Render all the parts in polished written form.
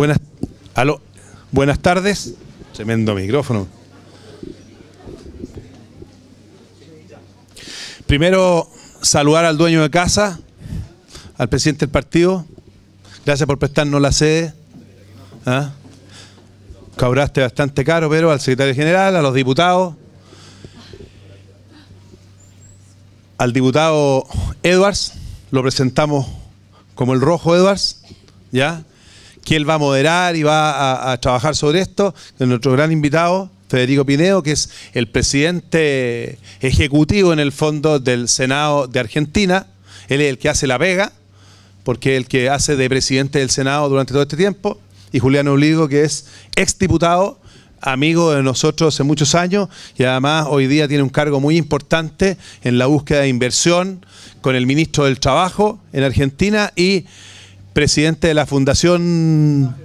Buenas, aló, buenas tardes. Tremendo micrófono. Primero, saludar al dueño de casa, al presidente del partido. Gracias por prestarnos la sede. ¿Ah? Cobraste bastante caro, pero al secretario general, a los diputados, al diputado Edwards, lo presentamos como el Rojo Edwards, ¿ya? Que él va a moderar y va a trabajar sobre esto. Nuestro gran invitado, Federico Pinedo, que es el presidente ejecutivo en el fondo del Senado de Argentina. Él es el que hace la pega, porque es el que hace de presidente del Senado durante todo este tiempo. Y Julián Obligo, que es exdiputado, amigo de nosotros hace muchos años, y además hoy día tiene un cargo muy importante en la búsqueda de inversión con el ministro del Trabajo en Argentina y presidente de la Fundación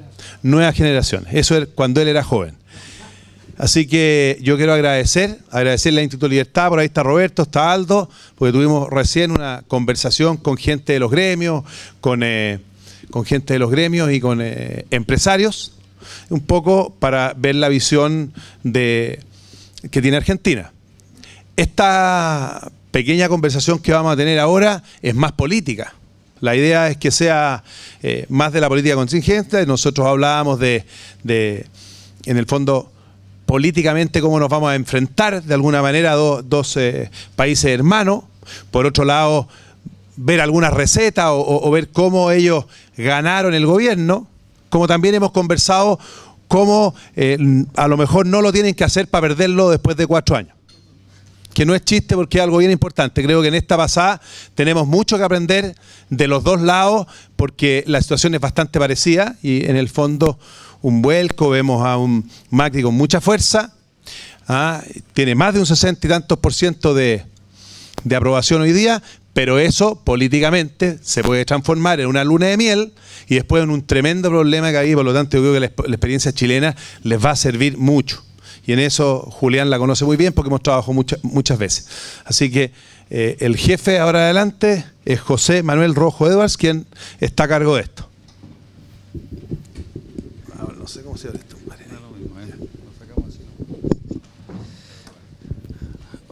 Nueva Generación. Eso es cuando él era joven. Así que yo quiero agradecerle al Instituto Libertad. Por ahí está Roberto, está Aldo, porque tuvimos recién una conversación con gente de los gremios, con gente de los gremios y con empresarios, un poco para ver la visión que tiene Argentina. Esta pequeña conversación que vamos a tener ahora es más política. La idea es que sea más de la política contingente. Nosotros hablábamos en el fondo, políticamente cómo nos vamos a enfrentar de alguna manera a dos países hermanos. Por otro lado, ver algunas recetas o ver cómo ellos ganaron el gobierno, como también hemos conversado cómo a lo mejor no lo tienen que hacer para perderlo después de 4 años. Que no es chiste porque es algo bien importante. Creo que en esta pasada tenemos mucho que aprender de los dos lados porque la situación es bastante parecida y en el fondo un vuelco, vemos a un Macri con mucha fuerza, tiene más de un 60 y tantos % de aprobación hoy día, pero eso políticamente se puede transformar en una luna de miel y después en un tremendo problema que hay. Por lo tanto, yo creo que la experiencia chilena les va a servir mucho. Y en eso Julián la conoce muy bien porque hemos trabajado muchas veces. Así que el jefe ahora adelante es José Manuel Rojo Edwards, quien está a cargo de esto. No sé cómo se llama esto.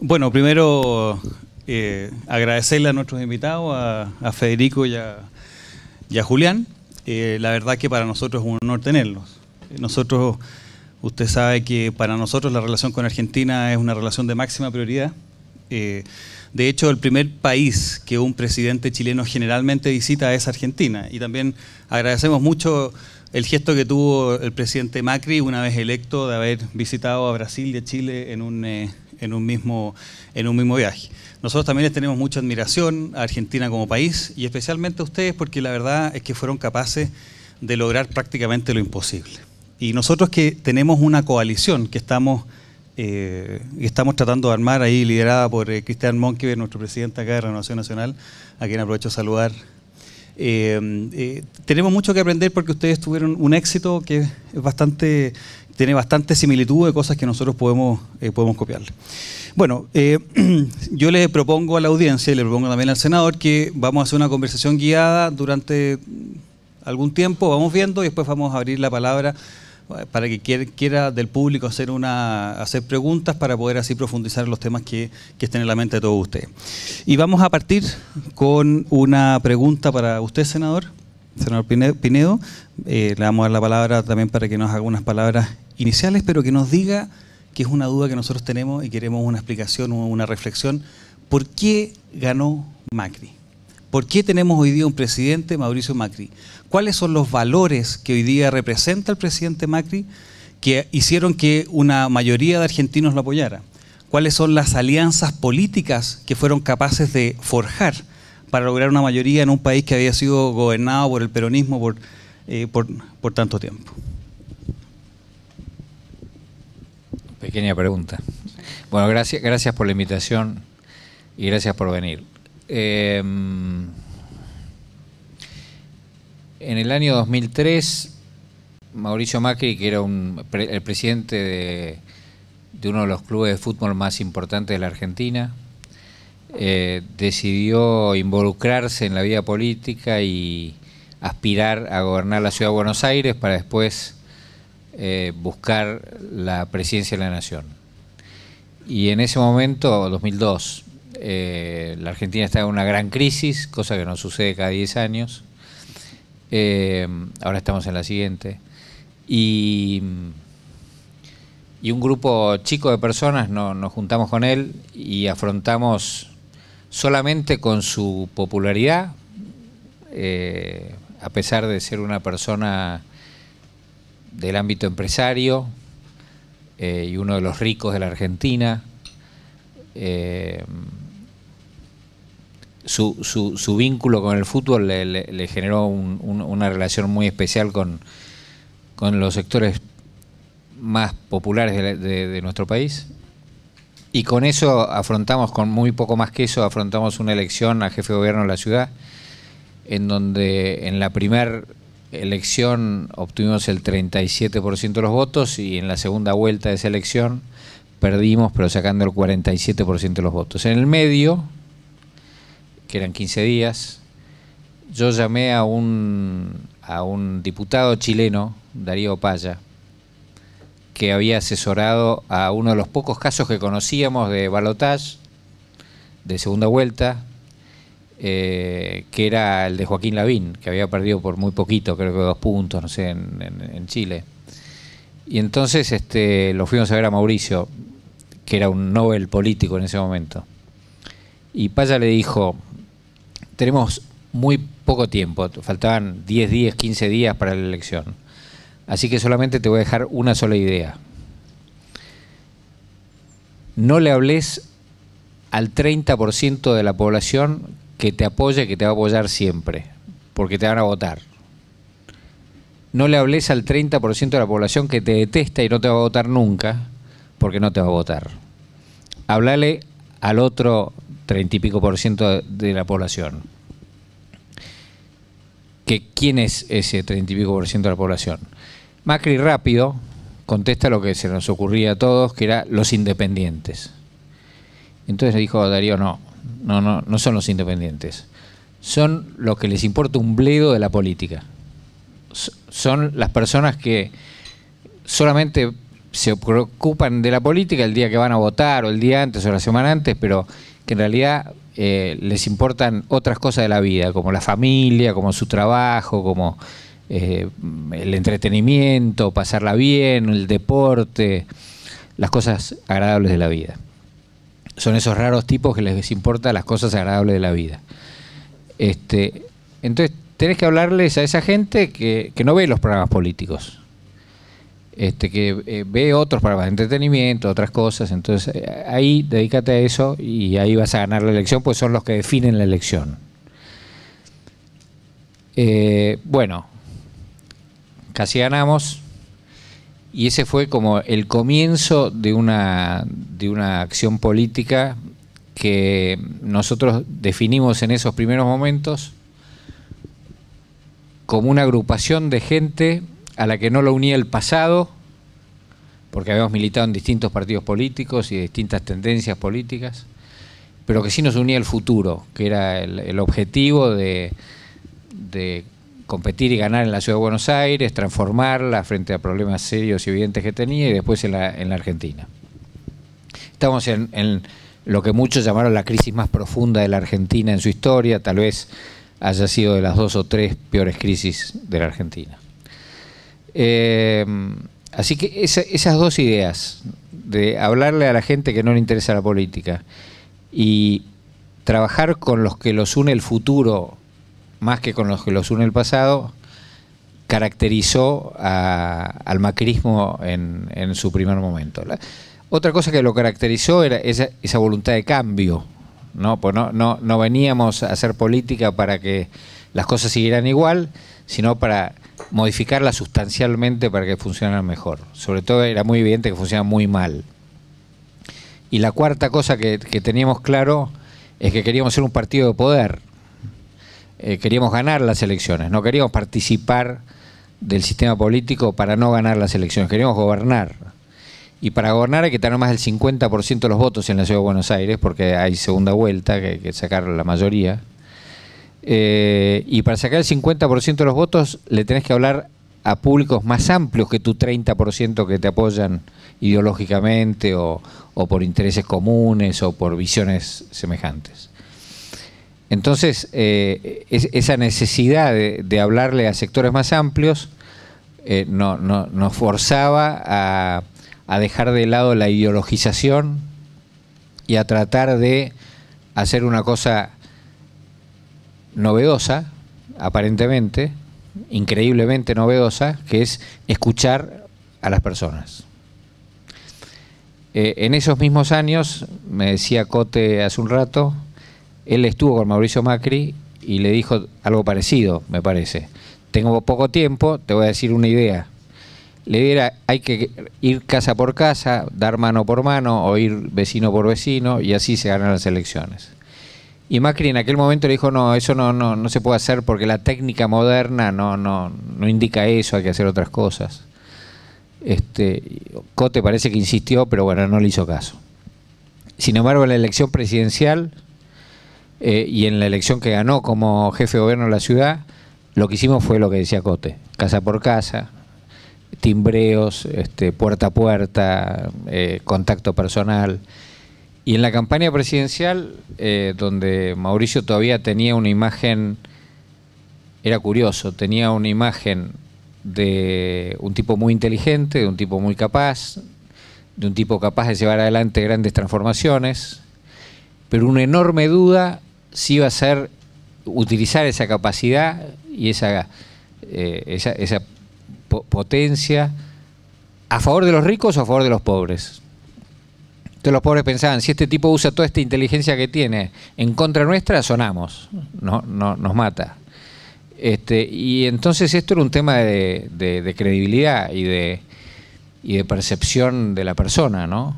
Bueno, primero agradecerle a nuestros invitados, a Federico y a Julián. La verdad que para nosotros es un honor tenerlos. Usted sabe que para nosotros la relación con Argentina es una relación de máxima prioridad. De hecho, el primer país que un presidente chileno generalmente visita es Argentina. Y también agradecemos mucho el gesto que tuvo el presidente Macri una vez electo de haber visitado a Brasil y a Chile en un mismo viaje. Nosotros también les tenemos mucha admiración a Argentina como país y especialmente a ustedes porque la verdad es que fueron capaces de lograr prácticamente lo imposible. Y nosotros que tenemos una coalición que estamos tratando de armar ahí, liderada por Cristian Monkever, nuestro presidente acá de Renovación Nacional, a quien aprovecho de saludar. Tenemos mucho que aprender porque ustedes tuvieron un éxito que es tiene bastante similitud de cosas que nosotros podemos copiarle. Bueno, yo le propongo a la audiencia y le propongo también al senador que vamos a hacer una conversación guiada durante algún tiempo, vamos viendo y después vamos a abrir la palabra para que quiera del público hacer preguntas para poder así profundizar en los temas que estén en la mente de todos ustedes. Y vamos a partir con una pregunta para usted, senador Pinedo. Le vamos a dar la palabra también para que nos haga unas palabras iniciales, pero que nos diga que es una duda que nosotros tenemos y queremos una explicación, una reflexión. ¿Por qué ganó Macri? ¿Por qué tenemos hoy día un presidente, Mauricio Macri? ¿Cuáles son los valores que hoy día representa el presidente Macri que hicieron que una mayoría de argentinos lo apoyara? ¿Cuáles son las alianzas políticas que fueron capaces de forjar para lograr una mayoría en un país que había sido gobernado por el peronismo por tanto tiempo? Pequeña pregunta. Bueno, gracias por la invitación y gracias por venir. En el año 2003, Mauricio Macri, que era el presidente de uno de los clubes de fútbol más importantes de la Argentina, decidió involucrarse en la vida política y aspirar a gobernar la Ciudad de Buenos Aires para después buscar la presidencia de la Nación. Y en ese momento, 2002, la Argentina estaba en una gran crisis, cosa que no sucede cada 10 años. Ahora estamos en la siguiente. Y un grupo chico de personas nos juntamos con él y afrontamos solamente con su popularidad, a pesar de ser una persona del ámbito empresario y uno de los ricos de la Argentina, su vínculo con el fútbol le generó una relación muy especial con los sectores más populares de nuestro país, y con eso afrontamos, con muy poco más que eso, afrontamos una elección a jefe de gobierno de la ciudad, en donde en la primera elección obtuvimos el 37% de los votos y en la segunda vuelta de esa elección perdimos, pero sacando el 47% de los votos. En el medio, que eran 15 días, yo llamé a un diputado chileno, Darío Paya, que había asesorado a uno de los pocos casos que conocíamos de balotaje, de segunda vuelta, que era el de Joaquín Lavín, que había perdido por muy poquito, creo que 2 puntos, no sé, en Chile. Y entonces lo fuimos a ver a Mauricio, que era un Nobel político en ese momento. Y Paya le dijo, tenemos muy poco tiempo, faltaban 10 días, 15 días para la elección. Así que solamente te voy a dejar una sola idea. No le hables al 30% de la población que te apoya y que te va a apoyar siempre, porque te van a votar. No le hables al 30% de la población que te detesta y no te va a votar nunca, porque no te va a votar. Háblale al otro 30 y pico % de la población. ¿Quién es ese 30 y pico % de la población? Macri rápido contesta lo que se nos ocurría a todos, que era los independientes. Entonces le dijo Darío, no son los independientes. Son los que les importa un bledo de la política. Son las personas que solamente se preocupan de la política el día que van a votar, o el día antes, o la semana antes, pero que en realidad les importan otras cosas de la vida, como la familia, como su trabajo, como el entretenimiento, pasarla bien, el deporte, las cosas agradables de la vida. Son esos raros tipos que les importan las cosas agradables de la vida. Entonces tenés que hablarles a esa gente que no ve los programas políticos, que ve otros programas de entretenimiento, otras cosas. Entonces ahí dedícate a eso y ahí vas a ganar la elección, pues son los que definen la elección. Bueno, casi ganamos, y ese fue como el comienzo de una acción política que nosotros definimos en esos primeros momentos como una agrupación de gente a la que no lo unía el pasado, porque habíamos militado en distintos partidos políticos y distintas tendencias políticas, pero que sí nos unía el futuro, que era el objetivo de competir y ganar en la Ciudad de Buenos Aires, transformarla frente a problemas serios y evidentes que tenía, y después en la Argentina. Estamos en lo que muchos llamaron la crisis más profunda de la Argentina en su historia, tal vez haya sido de las 2 o 3 peores crisis de la Argentina. Así que esas dos ideas, de hablarle a la gente que no le interesa la política y trabajar con los que los une el futuro más que con los que los une el pasado, caracterizó al macrismo en su primer momento. Otra cosa que lo caracterizó era esa voluntad de cambio, ¿no? Pues no veníamos a hacer política para que las cosas siguieran igual, sino para modificarlas sustancialmente para que funcionaran mejor. Sobre todo era muy evidente que funcionaban muy mal. Y la cuarta cosa que teníamos claro es que queríamos ser un partido de poder. Queríamos ganar las elecciones, no queríamos participar del sistema político para no ganar las elecciones, queríamos gobernar. Y para gobernar hay que tener más del 50% de los votos en la Ciudad de Buenos Aires, porque hay segunda vuelta, que hay que sacar la mayoría. Y para sacar el 50% de los votos le tenés que hablar a públicos más amplios que tu 30% que te apoyan ideológicamente o por intereses comunes o por visiones semejantes. Entonces, esa necesidad de hablarle a sectores más amplios nos forzaba a dejar de lado la ideologización y a tratar de hacer una cosa novedosa, aparentemente, increíblemente novedosa, que es escuchar a las personas. En esos mismos años, me decía Cote hace un rato, él estuvo con Mauricio Macri y le dijo algo parecido, me parece. Tengo poco tiempo, te voy a decir una idea. La idea era, hay que ir casa por casa, dar mano por mano, o ir vecino por vecino, y así se ganan las elecciones. Y Macri en aquel momento le dijo, no, eso no se puede hacer porque la técnica moderna no indica eso, hay que hacer otras cosas. Cote parece que insistió, pero bueno, no le hizo caso. Sin embargo, en la elección presidencial y en la elección que ganó como jefe de gobierno de la ciudad, lo que hicimos fue lo que decía Cote, casa por casa, timbreos, puerta a puerta, contacto personal. Y en la campaña presidencial, donde Mauricio todavía tenía una imagen, era curioso, tenía una imagen de un tipo muy inteligente, de un tipo muy capaz, de un tipo capaz de llevar adelante grandes transformaciones, pero una enorme duda si iba a ser utilizar esa capacidad y esa potencia a favor de los ricos o a favor de los pobres. Entonces los pobres pensaban, si este tipo usa toda esta inteligencia que tiene en contra nuestra, sonamos, nos mata. Y entonces esto era un tema de credibilidad y de percepción de la persona, ¿no?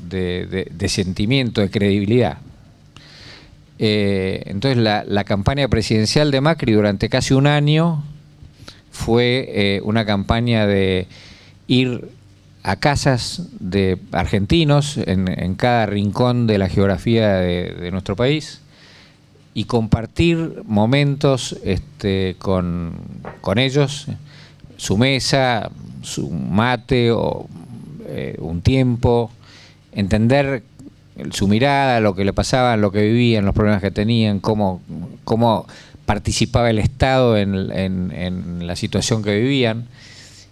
De sentimiento, de credibilidad. Entonces la campaña presidencial de Macri durante casi un año fue una campaña de ir a casas de argentinos en cada rincón de la geografía de nuestro país y compartir momentos con ellos, su mesa, su mate o un tiempo, entender su mirada, lo que le pasaba, lo que vivían, los problemas que tenían, cómo participaba el Estado en la situación que vivían.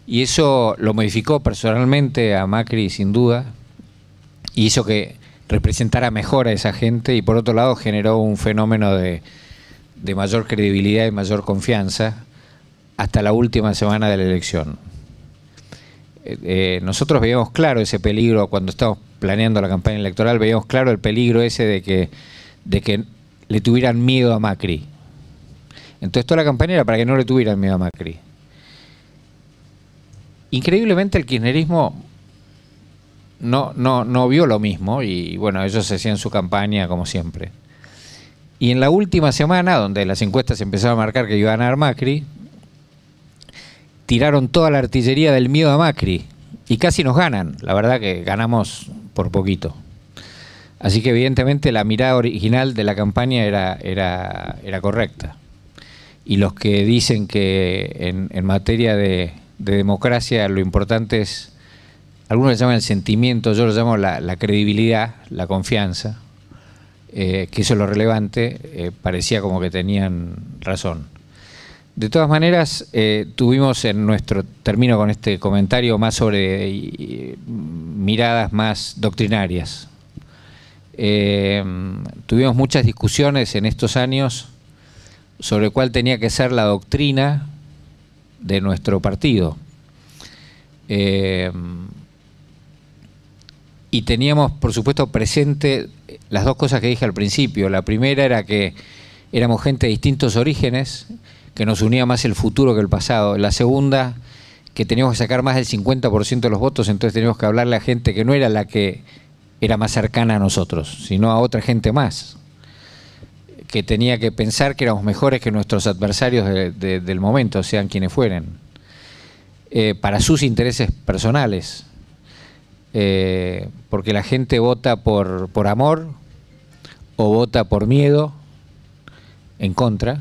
Y eso lo modificó personalmente a Macri, sin duda, y hizo que representara mejor a esa gente, y por otro lado generó un fenómeno de mayor credibilidad y mayor confianza hasta la última semana de la elección. Nosotros veíamos claro ese peligro cuando estábamos planeando la campaña electoral, veíamos claro el peligro ese de que le tuvieran miedo a Macri. Entonces toda la campaña era para que no le tuvieran miedo a Macri. Increíblemente el kirchnerismo no vio lo mismo y bueno, ellos hacían su campaña como siempre. Y en la última semana, donde las encuestas empezaron a marcar que iba a ganar Macri, tiraron toda la artillería del miedo a Macri y casi nos ganan. La verdad que ganamos por poquito. Así que evidentemente la mirada original de la campaña era correcta. Y los que dicen que en materia de democracia lo importante es, algunos le llaman el sentimiento, yo lo llamo la credibilidad, la confianza, que eso es lo relevante, parecía como que tenían razón. De todas maneras, tuvimos termino con este comentario más sobre miradas más doctrinarias. Tuvimos muchas discusiones en estos años sobre cuál tenía que ser la doctrina de nuestro partido. Y teníamos, por supuesto, presente las dos cosas que dije al principio. La primera era que éramos gente de distintos orígenes, que nos unía más el futuro que el pasado. La segunda, que teníamos que sacar más del 50% de los votos, entonces teníamos que hablarle a gente que no era la que era más cercana a nosotros, sino a otra gente más, que tenía que pensar que éramos mejores que nuestros adversarios del momento, sean quienes fueren, para sus intereses personales, porque la gente vota por amor o vota por miedo, en contra,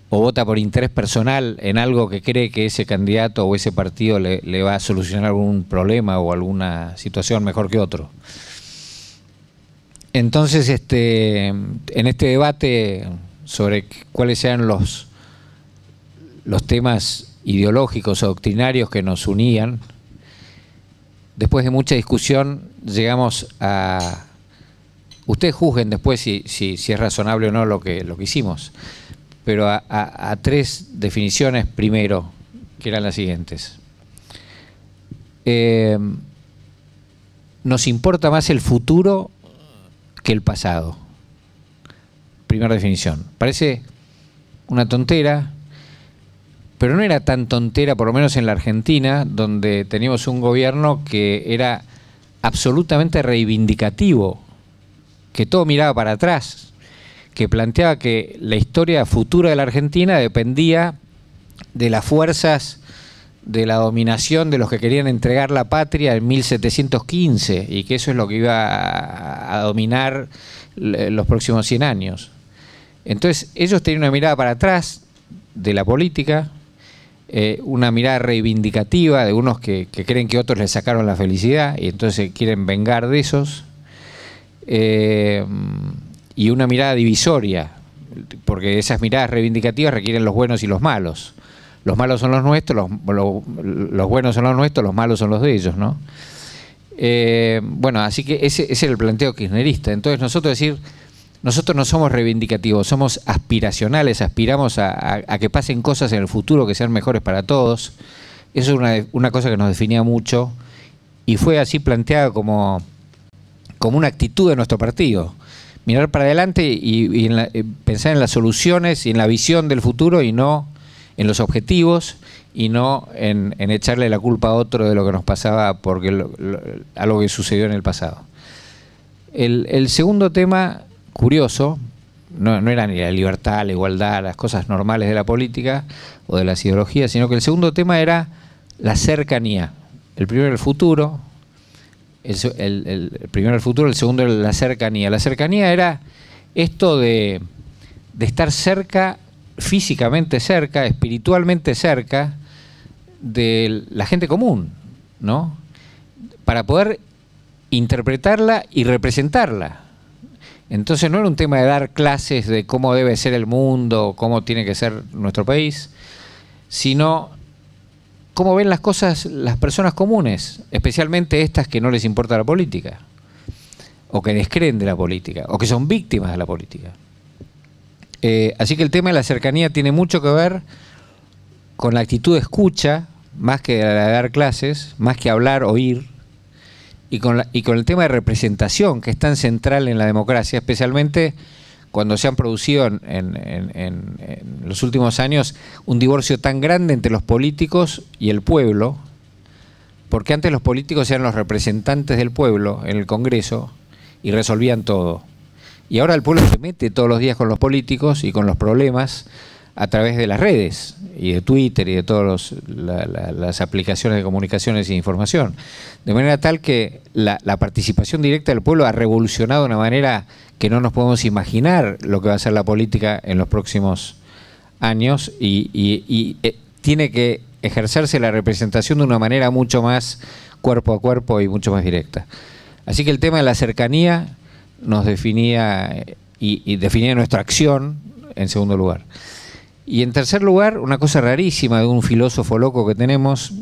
o vota por interés personal en algo que cree que ese candidato o ese partido le va a solucionar algún problema o alguna situación mejor que otro. Entonces, en este debate sobre cuáles sean los temas ideológicos o doctrinarios que nos unían, después de mucha discusión llegamos a... Ustedes juzguen después si es razonable o no lo que hicimos, pero a tres definiciones primero, que eran las siguientes. Nos importa más el futuro que el pasado. Primera definición. Parece una tontera, pero no era tan tontera, por lo menos en la Argentina, donde teníamos un gobierno que era absolutamente reivindicativo, que todo miraba para atrás, que planteaba que la historia futura de la Argentina dependía de las fuerzas de la dominación de los que querían entregar la patria en 1715 y que eso es lo que iba a dominar los próximos 100 años. Entonces ellos tenían una mirada para atrás de la política, una mirada reivindicativa de unos que creen que otros les sacaron la felicidad y entonces quieren vengar de esos, y una mirada divisoria, porque esas miradas reivindicativas requieren los buenos y los malos. Los malos son los nuestros, los buenos son los nuestros, los malos son los de ellos, ¿no? Bueno, así que ese era el planteo kirchnerista. Entonces nosotros no somos reivindicativos, somos aspiracionales, aspiramos a que pasen cosas en el futuro que sean mejores para todos. Eso es una cosa que nos definía mucho y fue así planteada como una actitud de nuestro partido. Mirar para adelante y pensar en las soluciones y en la visión del futuro y no en los objetivos y no en echarle la culpa a otro de lo que nos pasaba porque algo que sucedió en el pasado. El segundo tema curioso, no era ni la libertad, la igualdad, las cosas normales de la política o de las ideologías, sino que el segundo tema era la cercanía. El primero el futuro, el primero el futuro, el segundo la cercanía. La cercanía era esto de estar cerca, físicamente cerca, espiritualmente cerca de la gente común, ¿no? Para poder interpretarla y representarla. Entonces no era un tema de dar clases de cómo debe ser el mundo, cómo tiene que ser nuestro país, sino cómo ven las cosas las personas comunes, especialmente estas que no les importa la política, o que descreen de la política, o que son víctimas de la política. Así que el tema de la cercanía tiene mucho que ver con la actitud de escucha, más que la de dar clases, más que hablar, oír, y con el tema de representación, que es tan central en la democracia, especialmente cuando se han producido en los últimos años un divorcio tan grande entre los políticos y el pueblo, porque antes los políticos eran los representantes del pueblo en el Congreso y resolvían todo. Y ahora el pueblo se mete todos los días con los políticos y con los problemas a través de las redes y de Twitter y de todas las aplicaciones de comunicaciones e información. De manera tal que la participación directa del pueblo ha revolucionado de una manera que no nos podemos imaginar lo que va a ser la política en los próximos años y tiene que ejercerse la representación de una manera mucho más cuerpo a cuerpo y mucho más directa. Así que el tema de la cercanía nos definía y definía nuestra acción en segundo lugar. Y en tercer lugar, una cosa rarísima de un filósofo loco que tenemos,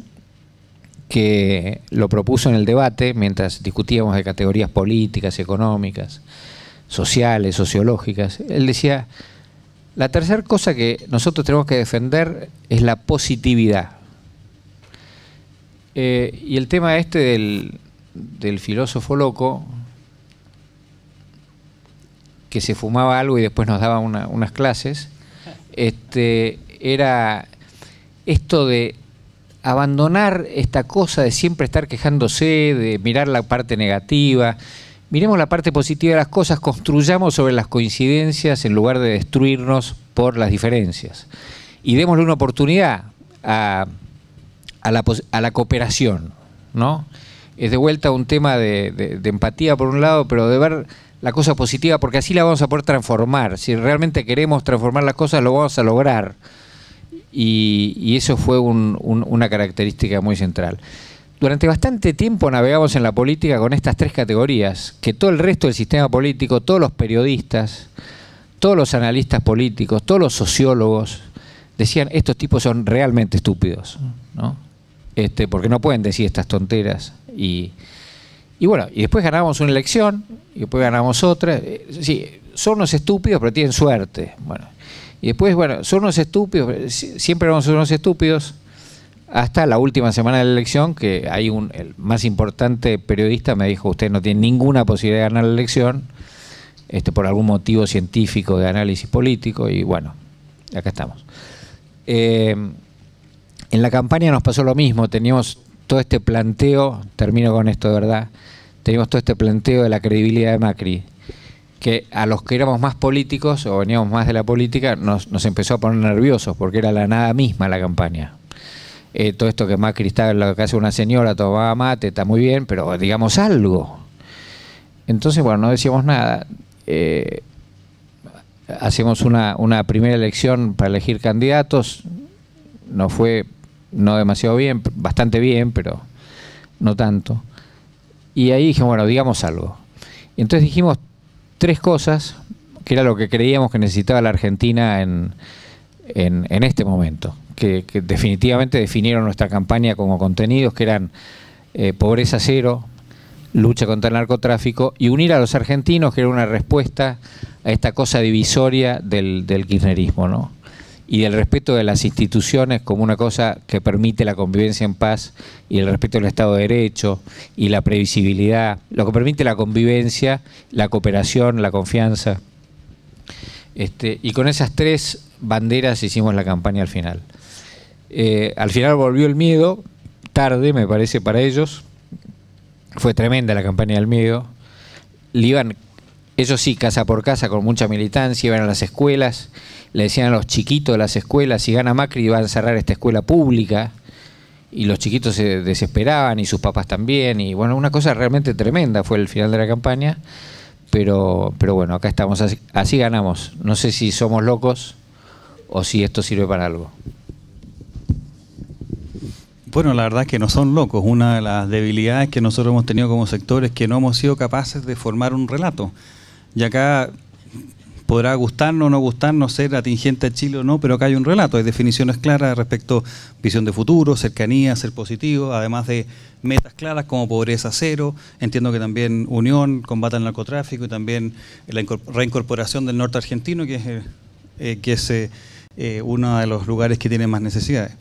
que lo propuso en el debate mientras discutíamos de categorías políticas, económicas, sociales, sociológicas. Él decía, la tercera cosa que nosotros tenemos que defender es la positividad. Y el tema del filósofo loco, que se fumaba algo y después nos daba unas clases, era esto de abandonar esta cosa de siempre estar quejándose, de mirar la parte negativa. Miremos la parte positiva de las cosas, construyamos sobre las coincidencias en lugar de destruirnos por las diferencias. Y démosle una oportunidad a la cooperación, ¿no? Es de vuelta un tema de empatía por un lado, pero de ver la cosa positiva, porque así la vamos a poder transformar. Si realmente queremos transformar las cosas, lo vamos a lograr. Y eso fue una característica muy central. Durante bastante tiempo navegamos en la política con estas tres categorías, que todo el resto del sistema político, todos los periodistas, todos los analistas políticos, todos los sociólogos, decían, estos tipos son realmente estúpidos, ¿no? Porque no pueden decir estas tonteras. Y bueno, y después ganamos una elección, y después ganamos otra. Sí, son unos estúpidos, pero tienen suerte. Bueno, y después, bueno, son unos estúpidos, siempre vamos a ser unos estúpidos, hasta la última semana de la elección, que hay el más importante periodista me dijo, usted no tiene ninguna posibilidad de ganar la elección, por algún motivo científico de análisis político, y bueno, acá estamos. En la campaña nos pasó lo mismo, teníamos todo este planteo, termino con esto de verdad, teníamos todo este planteo de la credibilidad de Macri, que a los que éramos más políticos o veníamos más de la política nos empezó a poner nerviosos, porque era la nada misma la campaña. Todo esto que Macri estaba en la casa de una señora, tomaba mate, está muy bien, pero digamos algo. Entonces, bueno, no decíamos nada. Hacemos una primera elección para elegir candidatos, nos fue no demasiado bien, bastante bien, pero no tanto. Y ahí dijimos, bueno, digamos algo. Y entonces dijimos tres cosas, que era lo que creíamos que necesitaba la Argentina en este momento, que definitivamente definieron nuestra campaña como contenidos, que eran pobreza cero, lucha contra el narcotráfico y unir a los argentinos, que era una respuesta a esta cosa divisoria del kirchnerismo, ¿no? Y del respeto de las instituciones como una cosa que permite la convivencia en paz, y el respeto del Estado de Derecho y la previsibilidad, lo que permite la convivencia, la cooperación, la confianza. Y con esas tres banderas hicimos la campaña al final. Al final volvió el miedo, tarde me parece para ellos, fue tremenda la campaña del miedo. Iban, ellos sí, casa por casa, con mucha militancia, iban a las escuelas, le decían a los chiquitos de las escuelas, si gana Macri va a cerrar esta escuela pública, y los chiquitos se desesperaban y sus papás también, y bueno, una cosa realmente tremenda fue el final de la campaña, pero bueno, acá estamos, así ganamos. No sé si somos locos o si esto sirve para algo. Bueno, la verdad es que no son locos. Una de las debilidades que nosotros hemos tenido como sector es que no hemos sido capaces de formar un relato. Y acá podrá gustarnos o no gustarnos, ser atingente a Chile o no, pero acá hay un relato, hay definiciones claras respecto a visión de futuro, cercanía, ser positivo, además de metas claras como pobreza cero, entiendo que también unión, combate al narcotráfico y también la reincorporación del norte argentino, que es uno de los lugares que tiene más necesidades.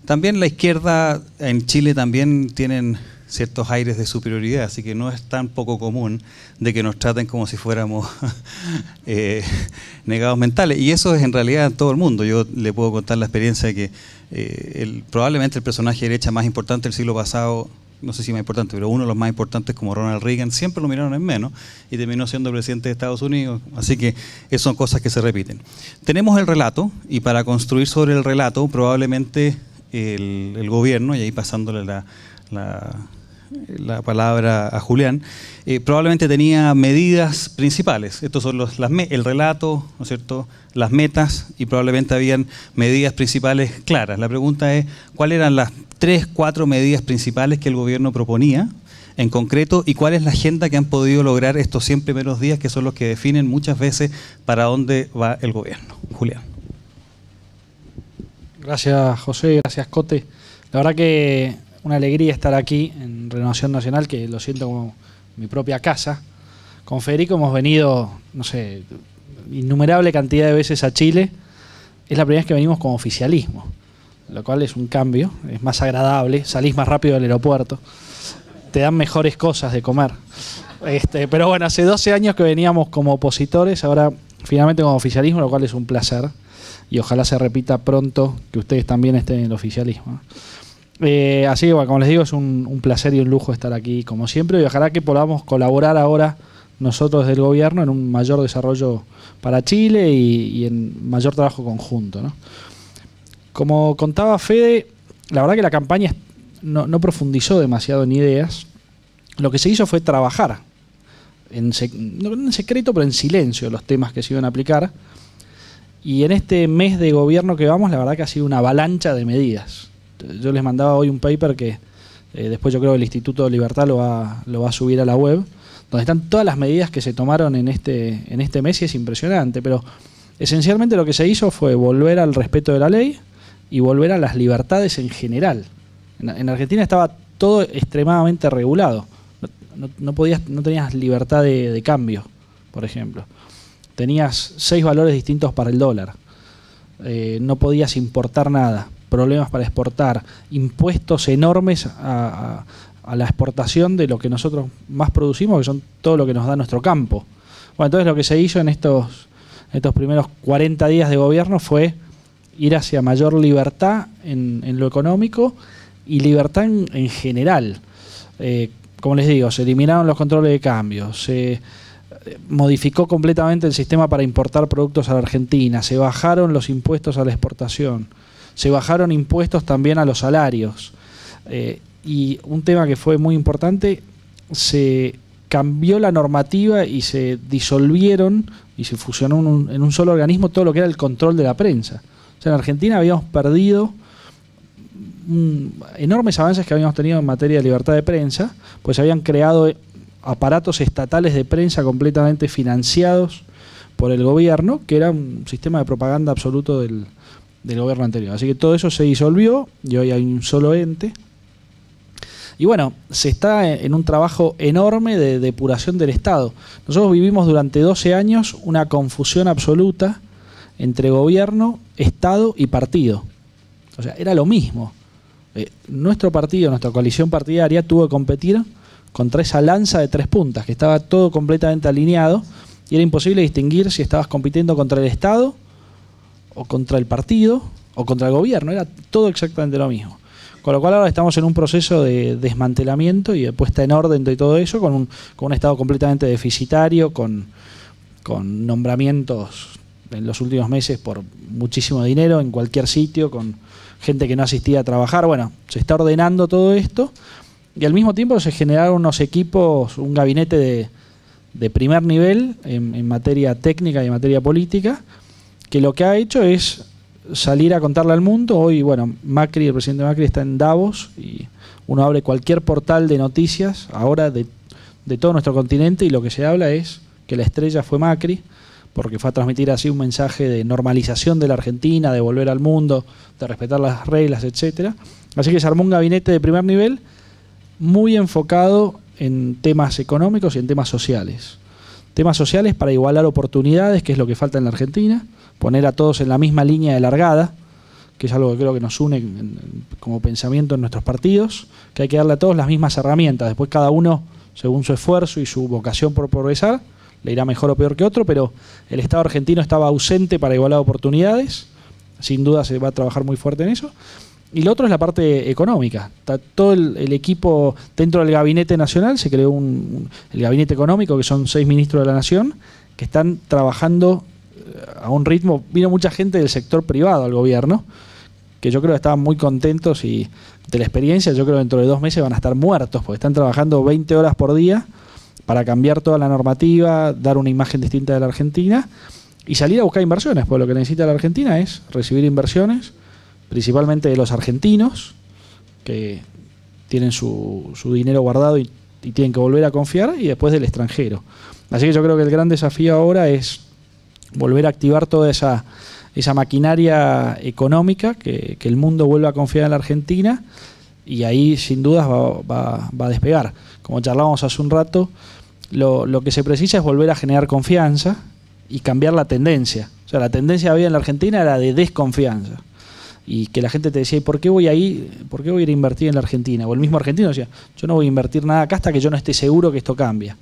También la izquierda en Chile también tienen ciertos aires de superioridad, así que no es tan poco común de que nos traten como si fuéramos negados mentales. Y eso es en realidad en todo el mundo. Yo le puedo contar la experiencia de que probablemente el personaje de derecha más importante del siglo pasado, no sé si más importante, pero uno de los más importantes como Ronald Reagan, siempre lo miraron en menos y terminó siendo presidente de Estados Unidos. Así que esas son cosas que se repiten. Tenemos el relato, y para construir sobre el relato probablemente el gobierno, y ahí pasándole la palabra a Julián, probablemente tenía medidas principales. Estos son el relato, ¿no es cierto?, las metas, y probablemente habían medidas principales claras. La pregunta es, ¿cuáles eran las 3, 4 medidas principales que el gobierno proponía en concreto, y cuál es la agenda que han podido lograr estos 100 primeros días, que son los que definen muchas veces para dónde va el gobierno? Julián. Gracias, José, gracias, Cote. La verdad que una alegría estar aquí en Renovación Nacional, que lo siento como mi propia casa. Con Federico hemos venido, no sé, innumerable cantidad de veces a Chile. Es la primera vez que venimos como oficialismo, lo cual es un cambio, es más agradable, salís más rápido del aeropuerto, te dan mejores cosas de comer. Pero bueno, hace 12 años que veníamos como opositores, ahora finalmente como oficialismo, lo cual es un placer. Y ojalá se repita pronto que ustedes también estén en el oficialismo. Así que, bueno, como les digo, es un placer y un lujo estar aquí como siempre, y ojalá que podamos colaborar ahora nosotros desde el gobierno en un mayor desarrollo para Chile y en mayor trabajo conjunto, ¿no? Como contaba Fede, la verdad que la campaña no profundizó demasiado en ideas. Lo que se hizo fue trabajar no en secreto, pero en silencio los temas que se iban a aplicar. Y en este mes de gobierno que vamos, la verdad que ha sido una avalancha de medidas. Yo les mandaba hoy un paper que después yo creo que el Instituto de Libertad lo va a subir a la web, donde están todas las medidas que se tomaron en este mes, y es impresionante. Pero esencialmente lo que se hizo fue volver al respeto de la ley y volver a las libertades en general. En Argentina estaba todo extremadamente regulado. No tenías libertad de cambio, por ejemplo. Tenías 6 valores distintos para el dólar. No podías importar nada. Problemas para exportar. Impuestos enormes a la exportación de lo que nosotros más producimos, que son todo lo que nos da nuestro campo. Bueno, entonces lo que se hizo en estos primeros 40 días de gobierno fue ir hacia mayor libertad en lo económico y libertad en general. Como les digo, se eliminaron los controles de cambio, se modificó completamente el sistema para importar productos a la Argentina, se bajaron los impuestos a la exportación, se bajaron impuestos también a los salarios. Y un tema que fue muy importante, se cambió la normativa y se disolvieron y se fusionó en un solo organismo todo lo que era el control de la prensa. O sea, en Argentina habíamos perdido enormes avances que habíamos tenido en materia de libertad de prensa, pues se habían creado aparatos estatales de prensa completamente financiados por el gobierno, que era un sistema de propaganda absoluto del gobierno anterior. Así que todo eso se disolvió y hoy hay un solo ente. Y bueno, se está en un trabajo enorme de depuración del Estado. Nosotros vivimos durante 12 años una confusión absoluta entre gobierno, Estado y partido. O sea, era lo mismo. Nuestro partido, nuestra coalición partidaria, tuvo que competir contra esa lanza de 3 puntas, que estaba todo completamente alineado y era imposible distinguir si estabas compitiendo contra el Estado o contra el partido o contra el gobierno. Era todo exactamente lo mismo. Con lo cual ahora estamos en un proceso de desmantelamiento y de puesta en orden de todo eso, con un Estado completamente deficitario, con nombramientos en los últimos meses por muchísimo dinero en cualquier sitio, con gente que no asistía a trabajar. Bueno, se está ordenando todo esto y al mismo tiempo se generaron unos equipos, un gabinete de primer nivel en materia técnica y en materia política, que lo que ha hecho es salir a contarle al mundo. Hoy, bueno, el presidente Macri está en Davos y uno abre cualquier portal de noticias ahora de todo nuestro continente y lo que se habla es que la estrella fue Macri, porque fue a transmitir así un mensaje de normalización de la Argentina, de volver al mundo, de respetar las reglas, etcétera. Así que se armó un gabinete de primer nivel muy enfocado en temas económicos y en temas sociales. Temas sociales para igualar oportunidades, que es lo que falta en la Argentina, poner a todos en la misma línea de largada, que es algo que creo que nos une como pensamiento en nuestros partidos, que hay que darle a todos las mismas herramientas. Después cada uno, según su esfuerzo y su vocación por progresar, le irá mejor o peor que otro, pero el Estado argentino estaba ausente para igualar oportunidades, sin duda se va a trabajar muy fuerte en eso. Y lo otro es la parte económica. Está todo el equipo dentro del Gabinete Nacional, se creó el Gabinete Económico, que son 6 ministros de la Nación, que están trabajando a un ritmo. Vino mucha gente del sector privado al gobierno, que yo creo que estaban muy contentos y de la experiencia. Yo creo que dentro de 2 meses van a estar muertos, porque están trabajando 20 horas por día para cambiar toda la normativa, dar una imagen distinta de la Argentina y salir a buscar inversiones, porque lo que necesita la Argentina es recibir inversiones, principalmente de los argentinos, que tienen su dinero guardado y tienen que volver a confiar, y después del extranjero. Así que yo creo que el gran desafío ahora es volver a activar toda esa maquinaria económica, que el mundo vuelva a confiar en la Argentina, y ahí sin dudas va a despegar. Como charlábamos hace un rato, lo que se precisa es volver a generar confianza y cambiar la tendencia. O sea, la tendencia había en la Argentina era de desconfianza. Y que la gente te decía, ¿y por qué voy a ir a invertir en la Argentina? O el mismo argentino decía, yo no voy a invertir nada acá hasta que yo no esté seguro que esto cambia.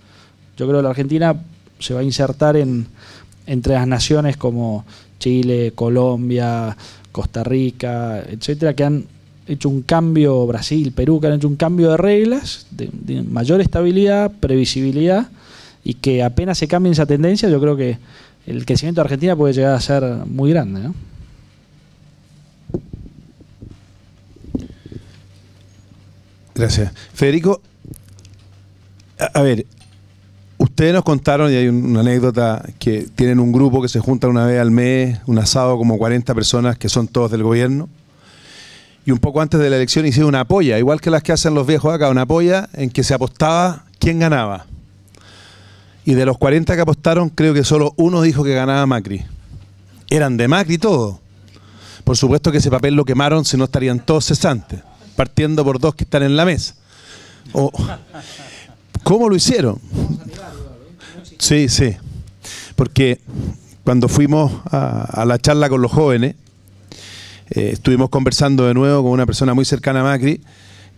Yo creo que la Argentina se va a insertar entre las naciones como Chile, Colombia, Costa Rica, etcétera, que han hecho un cambio, Brasil, Perú, que han hecho un cambio de reglas, de mayor estabilidad, previsibilidad, y que apenas se cambie esa tendencia, yo creo que el crecimiento de Argentina puede llegar a ser muy grande, ¿no? Gracias. Federico, a ver, Ustedes nos contaron, y hay una anécdota, que tienen un grupo que se junta una vez al mes, un asado como 40 personas que son todos del gobierno. Y un poco antes de la elección hicieron una polla, igual que las que hacen los viejos acá, una polla en que se apostaba quién ganaba. Y de los 40 que apostaron, creo que solo uno dijo que ganaba Macri. Eran de Macri todo. Por supuesto que ese papel lo quemaron, si no estarían todos cesantes, partiendo por dos que están en la mesa. ¿Cómo lo hicieron? Sí, sí. Porque cuando fuimos a la charla con los jóvenes, estuvimos conversando de nuevo con una persona muy cercana a Macri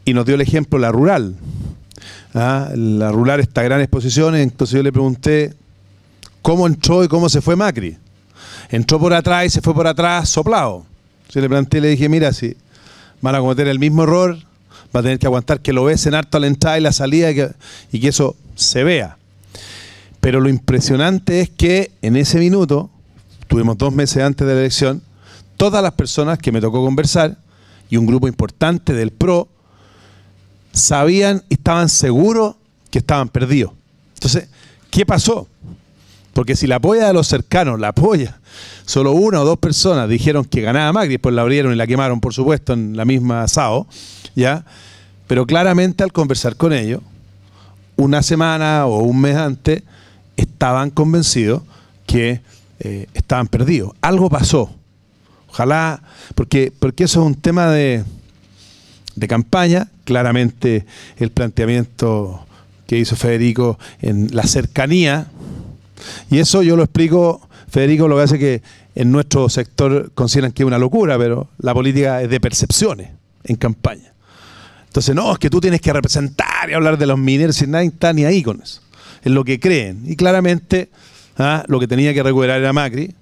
y nos dio el ejemplo la Rural. La Rural, esta gran exposición, entonces yo le pregunté cómo entró y cómo se fue Macri. Entró por atrás y se fue por atrás soplado. Yo le planteé, le dije, mira, si van a cometer el mismo error, va a tener que aguantar que lo besen harto a la entrada y la salida y que eso se vea. Pero lo impresionante es que en ese minuto, tuvimos 2 meses antes de la elección, todas las personas que me tocó conversar y un grupo importante del PRO sabían y estaban seguros que estaban perdidos. Entonces, ¿qué pasó? Porque si la polla de los cercanos, la polla, solo 1 o 2 personas dijeron que ganaba Macri, después la abrieron y la quemaron, por supuesto, en la misma asado, ¿ya? Pero claramente al conversar con ellos, una semana o un mes antes, estaban convencidos que estaban perdidos. Algo pasó. Ojalá, porque eso es un tema de campaña. Claramente el planteamiento que hizo Federico en la cercanía, y eso yo lo explico, Federico, lo que hace es que en nuestro sector consideran que es una locura, pero la política es de percepciones en campaña. Entonces, no, es que tú tienes que representar y hablar de los mineros y nadie está ni ahí con eso. Es lo que creen. Y claramente lo que tenía que recuperar era Macri.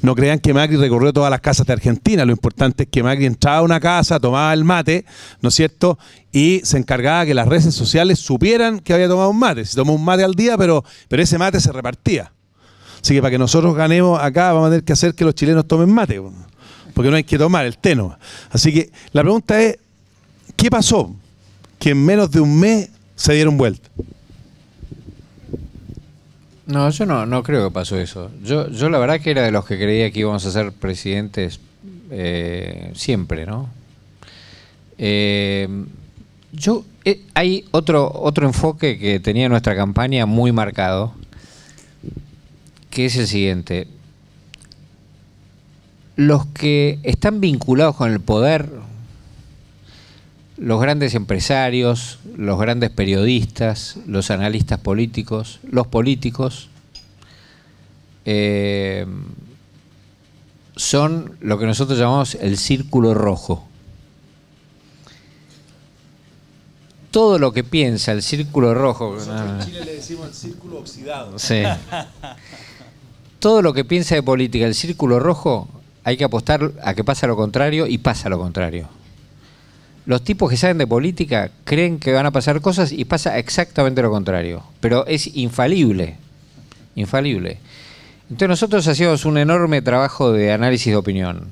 No crean que Macri recorrió todas las casas de Argentina. Lo importante es que Macri entraba a una casa, tomaba el mate, ¿no es cierto? Y se encargaba que las redes sociales supieran que había tomado un mate. Se tomó un mate al día, pero ese mate se repartía. Así que para que nosotros ganemos acá vamos a tener que hacer que los chilenos tomen mate, porque no hay que tomar el té nomás. Así que la pregunta es, ¿qué pasó? Que en menos de un mes se dieron vuelta. No, yo no creo que pasó eso. Yo la verdad que era de los que creía que íbamos a ser presidentes siempre, ¿no? Hay otro enfoque que tenía nuestra campaña muy marcado, que es el siguiente. Los que están vinculados con el poder, los grandes empresarios, los grandes periodistas, los analistas políticos, los políticos, son lo que nosotros llamamos el círculo rojo. Todo lo que piensa el círculo rojo... Nosotros en Chile le decimos el círculo oxidado. Sí. Todo lo que piensa de política el círculo rojo, hay que apostar a que pasa lo contrario y pasa lo contrario. Los tipos que saben de política creen que van a pasar cosas y pasa exactamente lo contrario. Pero es infalible. Infalible. Entonces nosotros hacíamos un enorme trabajo de análisis de opinión.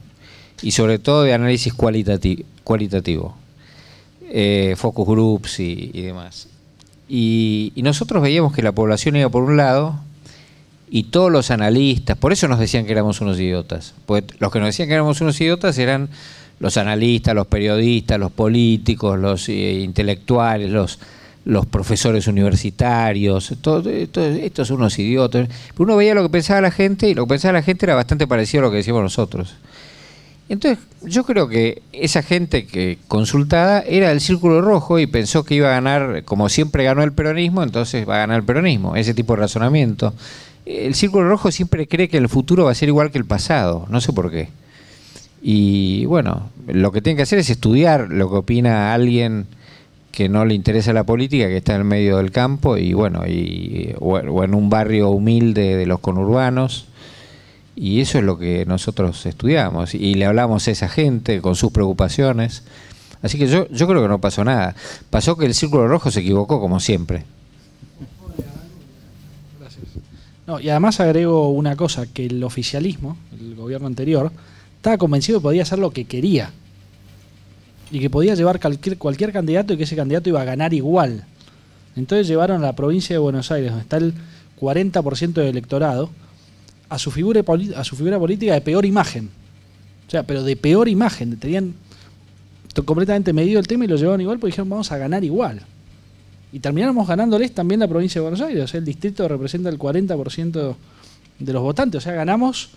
Y sobre todo de análisis cualitativo. Focus groups y demás. Y nosotros veíamos que la población iba por un lado y todos los analistas, por eso nos decían que éramos unos idiotas. Porque los que nos decían que éramos unos idiotas eran los analistas, los periodistas, los políticos, los intelectuales, los profesores universitarios, estos son unos idiotas. Pero uno veía lo que pensaba la gente y lo que pensaba la gente era bastante parecido a lo que decíamos nosotros. Entonces yo creo que esa gente que consultada era del círculo rojo y pensó que iba a ganar, como siempre ganó el peronismo, entonces va a ganar el peronismo, ese tipo de razonamiento. El círculo rojo siempre cree que el futuro va a ser igual que el pasado, no sé por qué. Y bueno, lo que tiene que hacer es estudiar lo que opina alguien que no le interesa la política, que está en el medio del campo y bueno, o en un barrio humilde de los conurbanos. Y eso es lo que nosotros estudiamos y le hablamos a esa gente con sus preocupaciones. Así que yo creo que no pasó nada. Pasó que el círculo rojo se equivocó como siempre. Gracias. No, y además agrego una cosa, que el oficialismo, el gobierno anterior, estaba convencido que podía hacer lo que quería y que podía llevar cualquier candidato y que ese candidato iba a ganar igual. Entonces llevaron a la provincia de Buenos Aires, donde está el 40% del electorado, a su figura política de peor imagen. O sea, pero de peor imagen. Tenían completamente medido el tema y lo llevaron igual porque dijeron vamos a ganar igual. Y terminamos ganándoles también la provincia de Buenos Aires. O sea, el distrito representa el 40% de los votantes. O sea, ganamos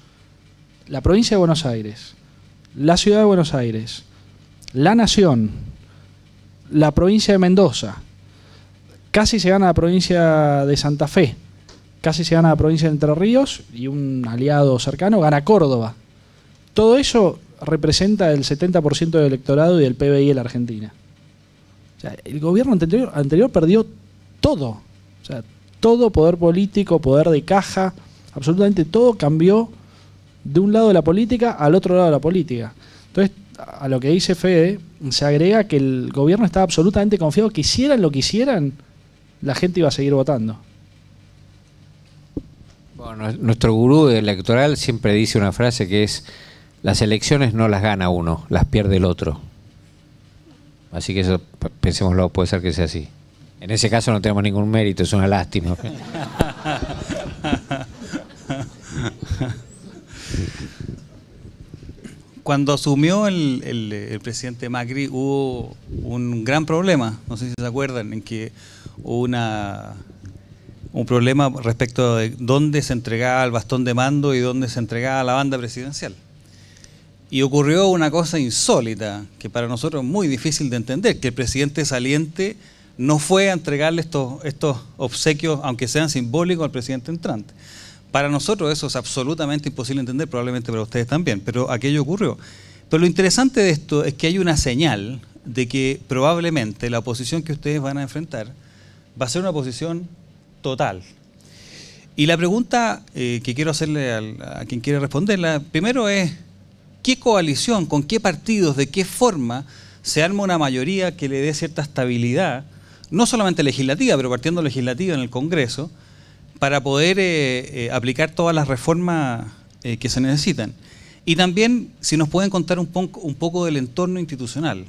la provincia de Buenos Aires, la ciudad de Buenos Aires, la nación, la provincia de Mendoza, casi se gana la provincia de Santa Fe, casi se gana la provincia de Entre Ríos y un aliado cercano gana Córdoba. Todo eso representa el 70% del electorado y del PBI de la Argentina. O sea, el gobierno anterior perdió todo. O sea, todo poder político, poder de caja, absolutamente todo cambió de un lado de la política al otro lado de la política. Entonces, a lo que dice Fede, se agrega que el gobierno estaba absolutamente confiado que hicieran lo que hicieran, la gente iba a seguir votando. Bueno, nuestro gurú electoral siempre dice una frase que es: las elecciones no las gana uno, las pierde el otro. Así que eso, pensémoslo, puede ser que sea así. En ese caso no tenemos ningún mérito, es una lástima. Cuando asumió el presidente Macri hubo un gran problema, no sé si se acuerdan, en que hubo un problema respecto de dónde se entregaba el bastón de mando y dónde se entregaba la banda presidencial. Y ocurrió una cosa insólita, que para nosotros es muy difícil de entender, que el presidente saliente no fue a entregarle estos obsequios, aunque sean simbólicos, al presidente entrante. Para nosotros eso es absolutamente imposible de entender, probablemente para ustedes también, pero aquello ocurrió. Pero lo interesante de esto es que hay una señal de que probablemente la oposición que ustedes van a enfrentar va a ser una oposición total. Y la pregunta que quiero hacerle a quien quiere responderla, primero es: ¿qué coalición, con qué partidos, de qué forma se arma una mayoría que le dé cierta estabilidad, no solamente legislativa, pero partiendo legislativa en el Congreso, para poder aplicar todas las reformas que se necesitan? Y también, si nos pueden contar un poco del entorno institucional.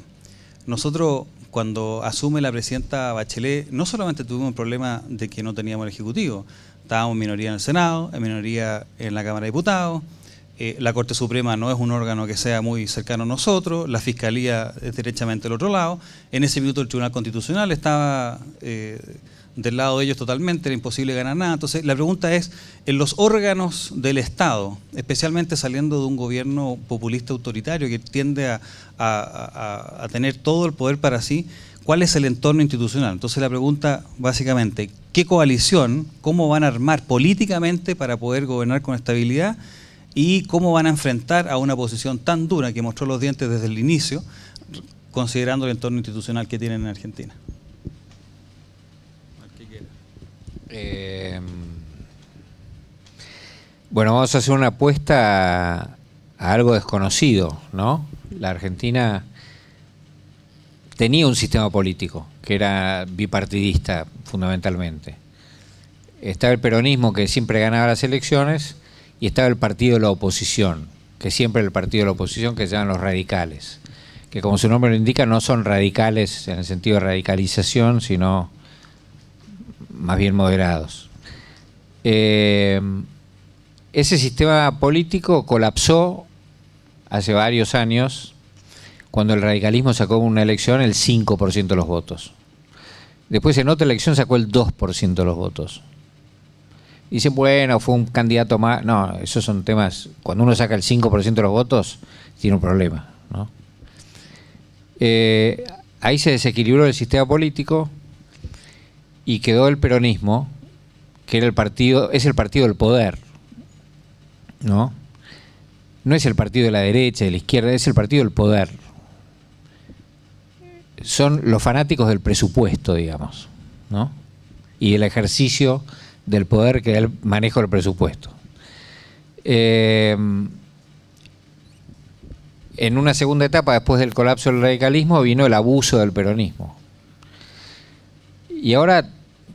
Nosotros, cuando asume la presidenta Bachelet, no solamente tuvimos el problema de que no teníamos el Ejecutivo, estábamos en minoría en el Senado, en minoría en la Cámara de Diputados. La Corte Suprema no es un órgano que sea muy cercano a nosotros, la Fiscalía es derechamente del otro lado. En ese minuto el Tribunal Constitucional estaba del lado de ellos totalmente, era imposible ganar nada. Entonces la pregunta es, en los órganos del Estado, especialmente saliendo de un gobierno populista autoritario que tiende a tener todo el poder para sí, ¿cuál es el entorno institucional? Entonces la pregunta básicamente, ¿qué coalición, cómo van a armar políticamente para poder gobernar con estabilidad? Y cómo van a enfrentar a una posición tan dura que mostró los dientes desde el inicio, considerando el entorno institucional que tienen en Argentina. Bueno, vamos a hacer una apuesta a algo desconocido, ¿no? La Argentina tenía un sistema político que era bipartidista, fundamentalmente. Estaba el peronismo, que siempre ganaba las elecciones, y estaba el partido de la oposición, que siempre el partido de la oposición, que se llaman los radicales, que como su nombre lo indica no son radicales en el sentido de radicalización, sino más bien moderados. Ese sistema político colapsó hace varios años, cuando el radicalismo sacó en una elección el 5% de los votos. Después en otra elección sacó el 2% de los votos. Dicen, bueno, fue un candidato más. No, esos son temas. Cuando uno saca el 5% de los votos, tiene un problema, ¿no? Ahí se desequilibró el sistema político y quedó el peronismo, que era es el partido del poder, ¿no? No es el partido de la derecha, de la izquierda, es el partido del poder. Son los fanáticos del presupuesto, digamos, ¿no? Y el ejercicio del poder que da el manejo del presupuesto. En una segunda etapa, después del colapso del radicalismo, vino el abuso del peronismo. Y ahora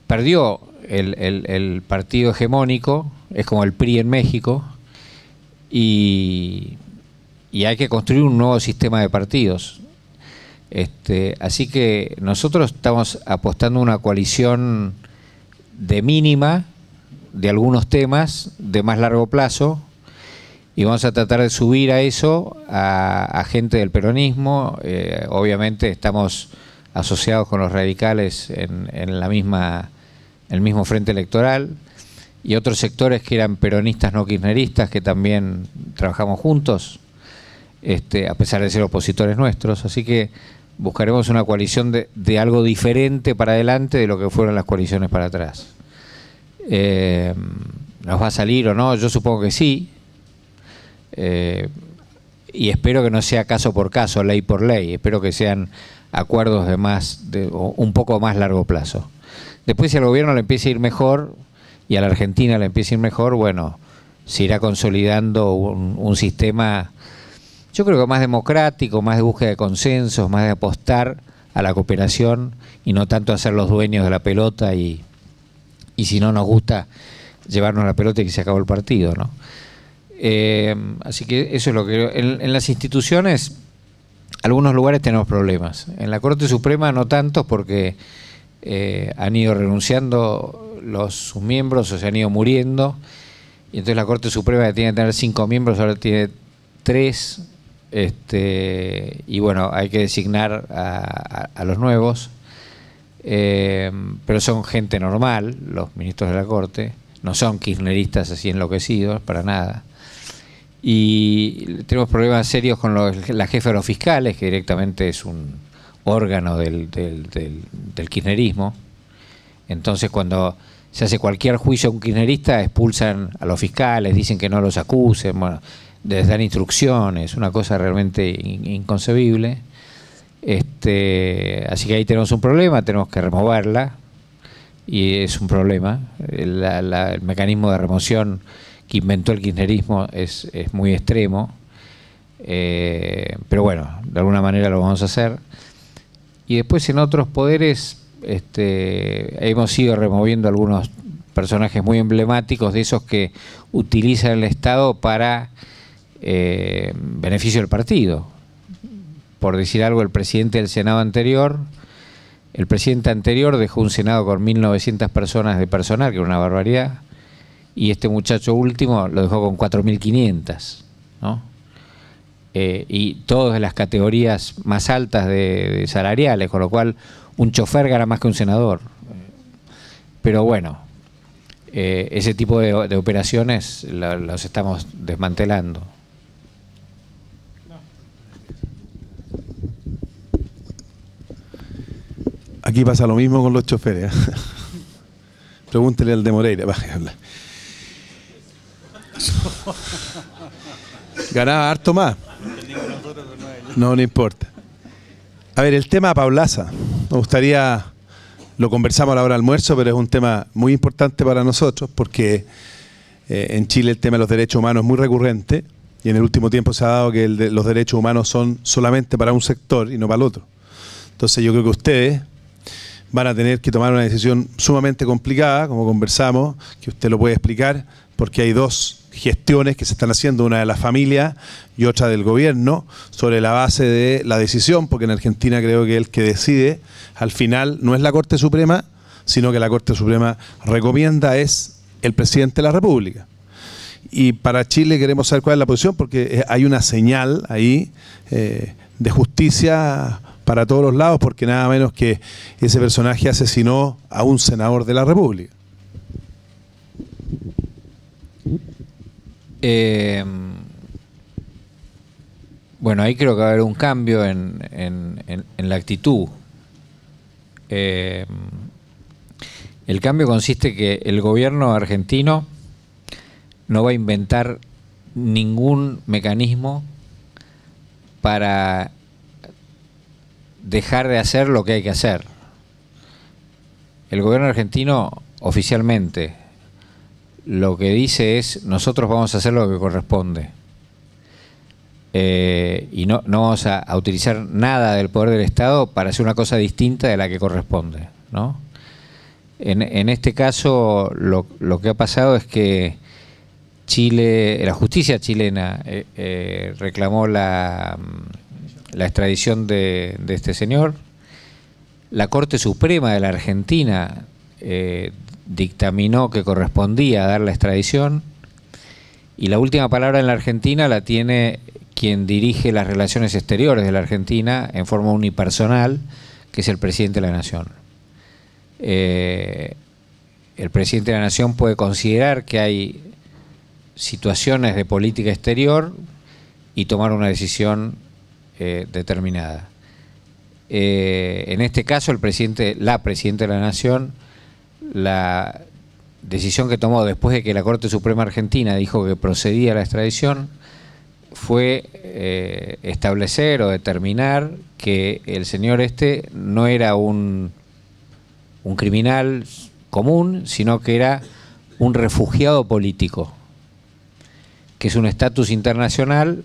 perdió el partido hegemónico, es como el PRI en México, y hay que construir un nuevo sistema de partidos. Así que nosotros estamos apostando a una coalición de mínima de algunos temas de más largo plazo, y vamos a tratar de subir a eso a gente del peronismo. Obviamente estamos asociados con los radicales en el mismo frente electoral, y otros sectores que eran peronistas no kirchneristas que también trabajamos juntos, a pesar de ser opositores nuestros. Así que buscaremos una coalición de algo diferente para adelante de lo que fueron las coaliciones para atrás. ¿Nos va a salir o no? Yo supongo que sí. Y espero que no sea caso por caso, ley por ley. Espero que sean acuerdos o un poco más largo plazo. Después, si al gobierno le empieza a ir mejor y a la Argentina le empieza a ir mejor, bueno, se irá consolidando un sistema, yo creo que más democrático, más de búsqueda de consensos, más de apostar a la cooperación y no tanto a ser los dueños de la pelota y si no nos gusta llevarnos la pelota y que se acabó el partido, ¿no? Así que eso es lo que... En las instituciones, algunos lugares tenemos problemas. En la Corte Suprema no tantos, porque han ido renunciando sus miembros o se han ido muriendo, y entonces la Corte Suprema, que tiene que tener 5 miembros, ahora tiene 3, y bueno, hay que designar a los nuevos, pero son gente normal, los ministros de la Corte, no son kirchneristas así enloquecidos, para nada. Y tenemos problemas serios con la jefa de los fiscales, que directamente es un órgano del kirchnerismo. Entonces, cuando se hace cualquier juicio a un kirchnerista, expulsan a los fiscales, dicen que no los acusen, bueno, les dan instrucciones, una cosa realmente inconcebible. Así que ahí tenemos un problema, tenemos que removerla, y es un problema. El mecanismo de remoción que inventó el kirchnerismo es muy extremo, pero bueno, de alguna manera lo vamos a hacer. Y después en otros poderes hemos ido removiendo algunos personajes muy emblemáticos, de esos que utilizan el Estado para beneficio del partido. Por decir algo, el presidente del Senado anterior, el presidente anterior dejó un Senado con 1.900 personas de personal, que era una barbaridad, y este muchacho último lo dejó con 4.500, ¿no? Y todos de las categorías más altas de salariales, con lo cual un chofer gana más que un senador. Pero bueno, ese tipo de operaciones los estamos desmantelando. Aquí pasa lo mismo con los choferes. Pregúntele al de Moreira. Ganaba harto más. No importa. A ver, el tema Paulaza. Me gustaría, lo conversamos a la hora de almuerzo, pero es un tema muy importante para nosotros porque en Chile el tema de los derechos humanos es muy recurrente, y en el último tiempo se ha dado que los derechos humanos son solamente para un sector y no para el otro. Entonces yo creo que ustedes van a tener que tomar una decisión sumamente complicada, como conversamos, que usted lo puede explicar, porque hay dos gestiones que se están haciendo, una de la familia y otra del gobierno, sobre la base de la decisión, porque en Argentina creo que el que decide al final no es la Corte Suprema, sino que la Corte Suprema recomienda es el presidente de la República. Y para Chile queremos saber cuál es la posición, porque hay una señal ahí de justicia para todos los lados, porque nada menos que ese personaje asesinó a un senador de la República. Bueno, ahí creo que va a haber un cambio en la actitud. El cambio consiste que el gobierno argentino no va a inventar ningún mecanismo para dejar de hacer lo que hay que hacer. El gobierno argentino oficialmente lo que dice es: nosotros vamos a hacer lo que corresponde, y no vamos a utilizar nada del poder del Estado para hacer una cosa distinta de la que corresponde, ¿no? En este caso lo que ha pasado es que Chile, la justicia chilena reclamó la la extradición de este señor. La Corte Suprema de la Argentina dictaminó que correspondía dar la extradición, y la última palabra en la Argentina la tiene quien dirige las relaciones exteriores de la Argentina en forma unipersonal, que es el presidente de la Nación. El presidente de la Nación puede considerar que hay situaciones de política exterior y tomar una decisión determinada. En este caso, la presidenta de la Nación, la decisión que tomó después de que la Corte Suprema Argentina dijo que procedía a la extradición fue establecer o determinar que el señor no era un criminal común, sino que era un refugiado político, que es un estatus internacional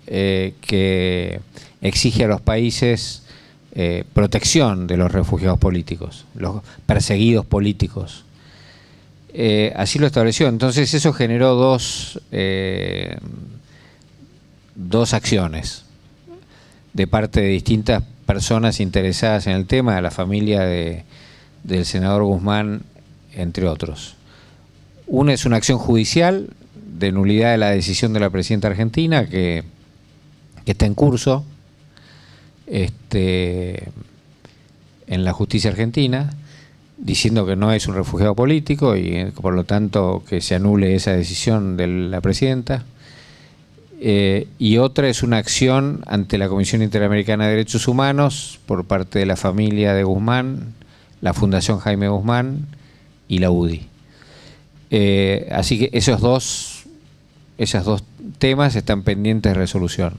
que exige a los países protección de los refugiados políticos, los perseguidos políticos. Así lo estableció. Entonces eso generó dos acciones de parte de distintas personas interesadas en el tema, de la familia del senador Guzmán, entre otros. Una es una acción judicial de nulidad de la decisión de la presidenta argentina que está en curso en la justicia argentina, diciendo que no es un refugiado político y por lo tanto que se anule esa decisión de la presidenta. Y otra es una acción ante la Comisión Interamericana de Derechos Humanos por parte de la familia de Guzmán, la Fundación Jaime Guzmán y la UDI. Así que esos dos temas están pendientes de resolución.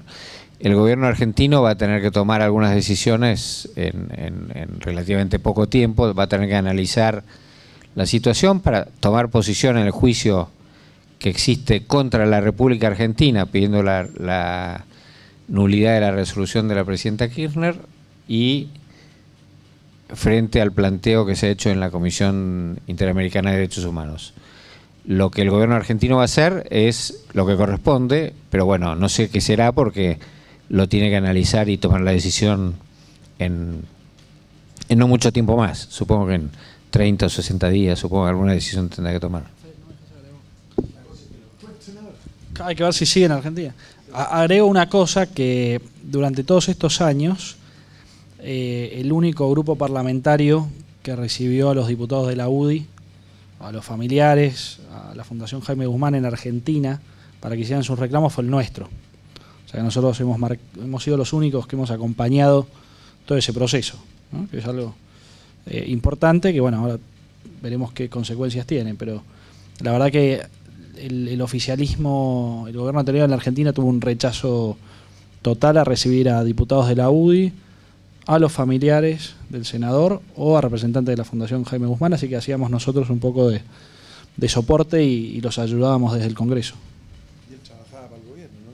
El gobierno argentino va a tener que tomar algunas decisiones en relativamente poco tiempo, va a tener que analizar la situación para tomar posición en el juicio que existe contra la República Argentina, pidiendo la nulidad de la resolución de la presidenta Kirchner, y frente al planteo que se ha hecho en la Comisión Interamericana de Derechos Humanos. Lo que el gobierno argentino va a hacer es lo que corresponde, pero bueno, no sé qué será porque lo tiene que analizar y tomar la decisión en no mucho tiempo más. Supongo que en 30 o 60 días, supongo que alguna decisión tendrá que tomar. Hay que ver si sigue en Argentina. Agrego una cosa, que durante todos estos años el único grupo parlamentario que recibió a los diputados de la UDI, a los familiares, a la Fundación Jaime Guzmán en Argentina, para que hicieran sus reclamos fue el nuestro. O sea que nosotros hemos sido los únicos que hemos acompañado todo ese proceso, ¿no? Que es algo importante, que bueno, ahora veremos qué consecuencias tiene, pero la verdad que el oficialismo, el gobierno anterior en la Argentina tuvo un rechazo total a recibir a diputados de la UDI, a los familiares del senador o a representantes de la Fundación Jaime Guzmán, así que hacíamos nosotros un poco de soporte y los ayudábamos desde el Congreso. Y él trabajaba para el gobierno, ¿no?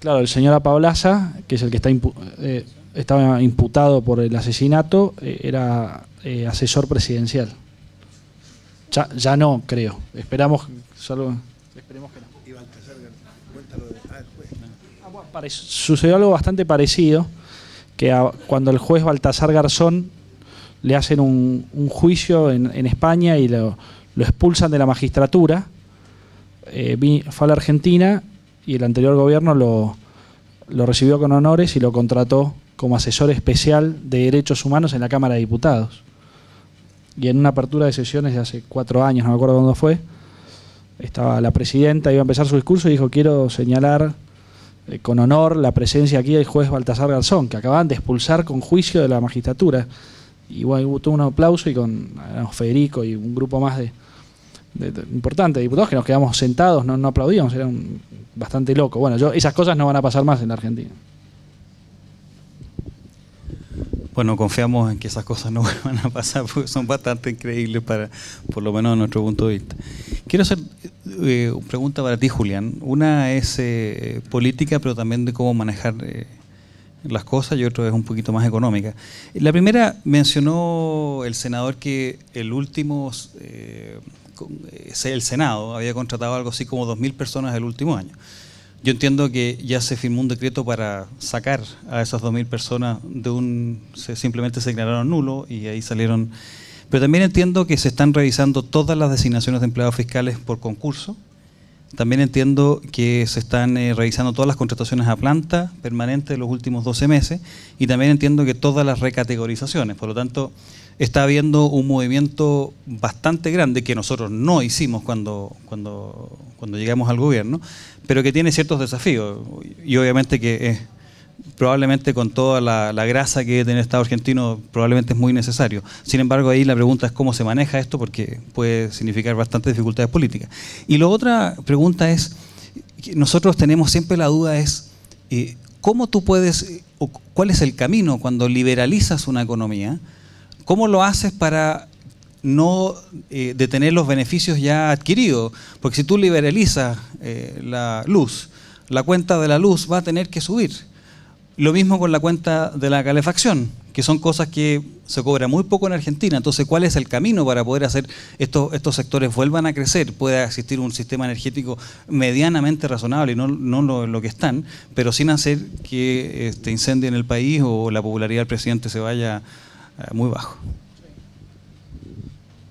Claro, el señor Apaolaza, que es el que estaba imputado por el asesinato, era asesor presidencial. Ya no, creo. Esperemos que no. Y Baltasar, cuéntalo de... Sucedió algo bastante parecido, que cuando el juez Baltasar Garzón le hacen un juicio en España y lo expulsan de la magistratura, fue a la Argentina y el anterior gobierno lo recibió con honores y lo contrató como asesor especial de derechos humanos en la Cámara de Diputados. Y en una apertura de sesiones de hace 4 años, no me acuerdo cuándo fue, estaba la presidenta, iba a empezar su discurso y dijo: quiero señalar con honor la presencia aquí del juez Baltasar Garzón, que acababan de expulsar con juicio de la magistratura. Y bueno, hubo un aplauso y con Federico y un grupo más importante de diputados que nos quedamos sentados, no aplaudíamos, era bastante loco. Bueno, esas cosas no van a pasar más en la Argentina. Bueno, confiamos en que esas cosas no van a pasar porque son bastante increíbles, por lo menos de nuestro punto de vista. Quiero hacer una pregunta para ti, Julián. Una es política, pero también de cómo manejar las cosas, y otra es un poquito más económica. La primera, mencionó el senador que el Senado había contratado algo así como 2.000 personas el último año. Yo entiendo que ya se firmó un decreto para sacar a esas 2.000 personas simplemente se declararon nulos y ahí salieron. Pero también entiendo que se están revisando todas las designaciones de empleados fiscales por concurso. También entiendo que se están revisando todas las contrataciones a planta permanente de los últimos 12 meses y también entiendo que todas las recategorizaciones. Por lo tanto, está habiendo un movimiento bastante grande que nosotros no hicimos cuando llegamos al gobierno, pero que tiene ciertos desafíos y obviamente que probablemente con toda la grasa que tiene el Estado argentino probablemente es muy necesario. Sin embargo, ahí la pregunta es cómo se maneja esto porque puede significar bastantes dificultades políticas. Y la otra pregunta es, nosotros tenemos siempre la duda es, ¿cómo tú puedes, o cuál es el camino cuando liberalizas una economía? ¿Cómo lo haces para no detener los beneficios ya adquiridos? Porque si tú liberalizas la luz, la cuenta de la luz va a tener que subir. Lo mismo con la cuenta de la calefacción, que son cosas que se cobra muy poco en Argentina. Entonces, ¿cuál es el camino para poder hacer estos sectores vuelvan a crecer? Pueda existir un sistema energético medianamente razonable y no lo que están, pero sin hacer que incendien el país o la popularidad del presidente se vaya muy bajo.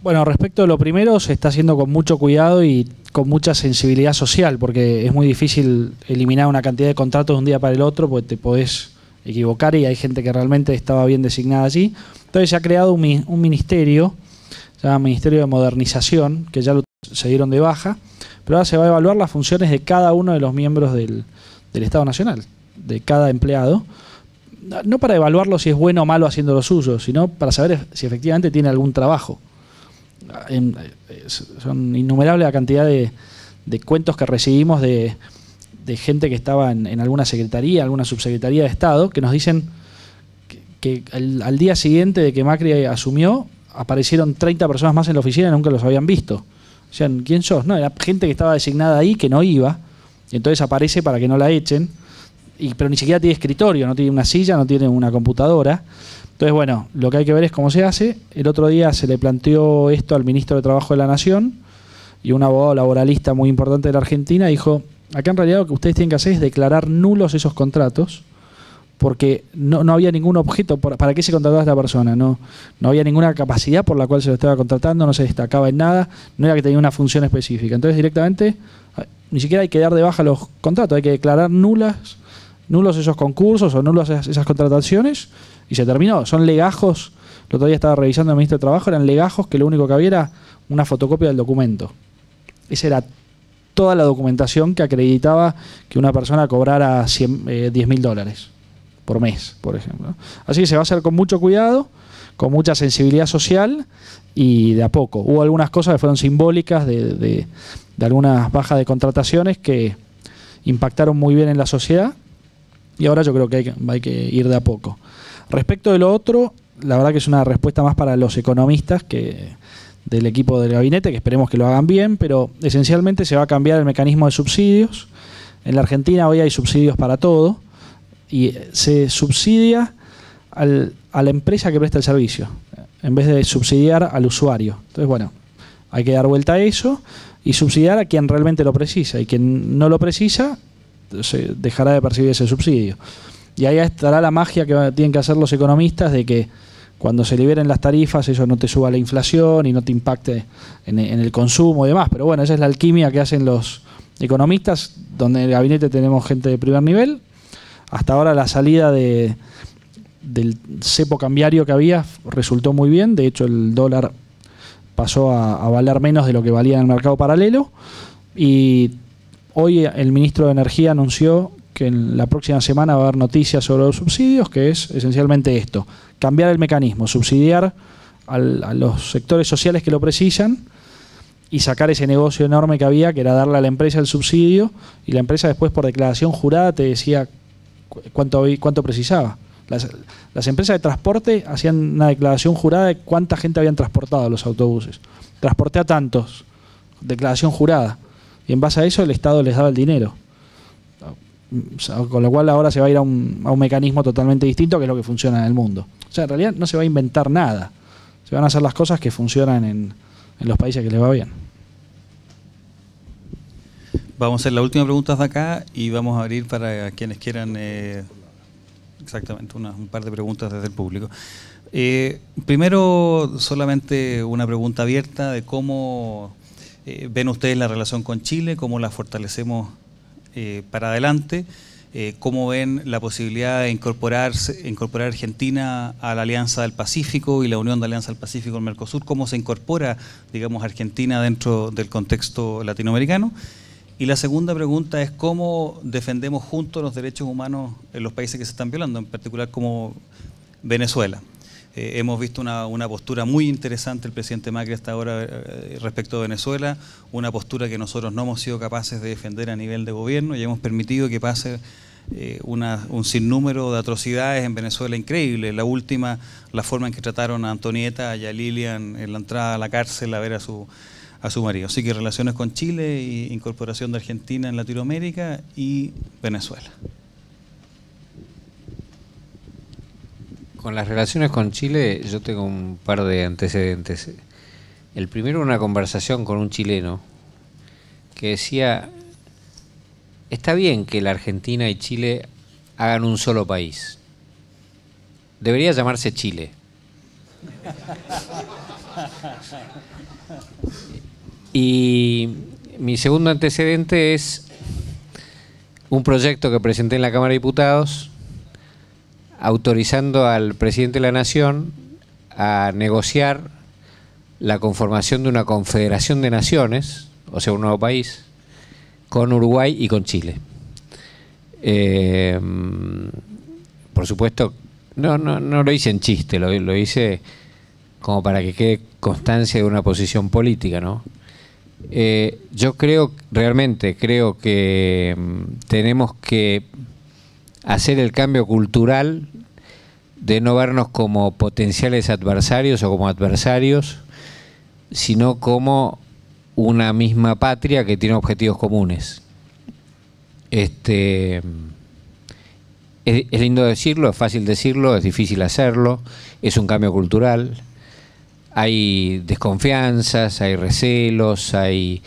Bueno, respecto a lo primero, se está haciendo con mucho cuidado y con mucha sensibilidad social, porque es muy difícil eliminar una cantidad de contratos de un día para el otro, porque te podés equivocar y hay gente que realmente estaba bien designada allí. Entonces se ha creado un ministerio, se llama Ministerio de Modernización, que ya se dieron de baja, pero ahora se va a evaluar las funciones de cada uno de los miembros del Estado Nacional, de cada empleado, no para evaluarlo si es bueno o malo haciendo lo suyo, sino para saber si efectivamente tiene algún trabajo. Son innumerables la cantidad de cuentos que recibimos de gente que estaba en alguna secretaría, alguna subsecretaría de Estado, que nos dicen que al día siguiente de que Macri asumió, aparecieron 30 personas más en la oficina y nunca los habían visto. O sea, ¿quién sos? No, era gente que estaba designada ahí, que no iba, y entonces aparece para que no la echen, pero ni siquiera tiene escritorio, no tiene una silla, no tiene una computadora. Entonces, bueno, lo que hay que ver es cómo se hace. El otro día se le planteó esto al ministro de Trabajo de la Nación y un abogado laboralista muy importante de la Argentina dijo, acá en realidad lo que ustedes tienen que hacer es declarar nulos esos contratos porque no había ningún objeto para qué se contrataba a esta persona, no había ninguna capacidad por la cual se lo estaba contratando, no se destacaba en nada, no era que tenía una función específica. Entonces, directamente, ni siquiera hay que dar de baja los contratos, hay que declarar nulos esos concursos o nulos esas contrataciones y se terminó. Son legajos, el otro día estaba revisando el ministro de Trabajo, eran legajos que lo único que había era una fotocopia del documento. Esa era toda la documentación que acreditaba que una persona cobrara $10.000 por mes, por ejemplo. Así que se va a hacer con mucho cuidado, con mucha sensibilidad social y de a poco. Hubo algunas cosas que fueron simbólicas de algunas bajas de contrataciones que impactaron muy bien en la sociedad y ahora yo creo que hay que ir de a poco. Respecto de lo otro, la verdad que es una respuesta más para los economistas que del equipo del gabinete, que esperemos que lo hagan bien, pero esencialmente se va a cambiar el mecanismo de subsidios. En la Argentina hoy hay subsidios para todo y se subsidia a la empresa que presta el servicio, en vez de subsidiar al usuario. Entonces, bueno, hay que dar vuelta a eso y subsidiar a quien realmente lo precisa, y quien no lo precisa se dejará de percibir ese subsidio. Y ahí estará la magia que tienen que hacer los economistas de que cuando se liberen las tarifas eso no te suba la inflación y no te impacte en el consumo y demás. Pero bueno, esa es la alquimia que hacen los economistas, donde en el gabinete tenemos gente de primer nivel. Hasta ahora la salida del cepo cambiario que había resultó muy bien. De hecho, el dólar pasó a valer menos de lo que valía en el mercado paralelo. Y hoy el ministro de Energía anunció que en la próxima semana va a haber noticias sobre los subsidios, que es esencialmente esto: cambiar el mecanismo, subsidiar a los sectores sociales que lo precisan y sacar ese negocio enorme que había, que era darle a la empresa el subsidio y la empresa después por declaración jurada te decía cuánto precisaba. Las empresas de transporte hacían una declaración jurada de cuánta gente habían transportado a los autobuses. Transporté a tantos, declaración jurada. Y en base a eso el Estado les daba el dinero. Con lo cual ahora se va a ir a un mecanismo totalmente distinto, que es lo que funciona en el mundo. O sea, en realidad no se va a inventar nada. Se van a hacer las cosas que funcionan en los países que les va bien. Vamos a hacer las últimas preguntas de acá y vamos a abrir para quienes quieran, exactamente, un par de preguntas desde el público. Primero, solamente una pregunta abierta de cómo ven ustedes la relación con Chile, cómo la fortalecemos para adelante, cómo ven la posibilidad de incorporar Argentina a la Alianza del Pacífico y la Unión de Alianza del Pacífico en Mercosur, cómo se incorpora, digamos, Argentina dentro del contexto latinoamericano. Y la segunda pregunta es cómo defendemos juntos los derechos humanos en los países que se están violando, en particular como Venezuela. Hemos visto una postura muy interesante del presidente Macri hasta ahora respecto a Venezuela, una postura que nosotros no hemos sido capaces de defender a nivel de gobierno y hemos permitido que pase un sinnúmero de atrocidades en Venezuela increíble. La última, la forma en que trataron a Antonieta y a Lilian en la entrada a la cárcel a ver a su marido. Así que relaciones con Chile y incorporación de Argentina en Latinoamérica y Venezuela. Con las relaciones con Chile yo tengo un par de antecedentes. El primero, una conversación con un chileno que decía, está bien que la Argentina y Chile hagan un solo país. Debería llamarse Chile. Y mi segundo antecedente es un proyecto que presenté en la Cámara de Diputados autorizando al presidente de la Nación a negociar la conformación de una confederación de naciones, o sea, un nuevo país, con Uruguay y con Chile. Por supuesto, no lo hice en chiste, lo hice como para que quede constancia de una posición política, ¿no? Yo realmente creo que tenemos que hacer el cambio cultural de no vernos como potenciales adversarios o como adversarios, sino como una misma patria que tiene objetivos comunes. Es lindo decirlo, es fácil decirlo, es difícil hacerlo, es un cambio cultural. Hay desconfianzas, hay recelos, hay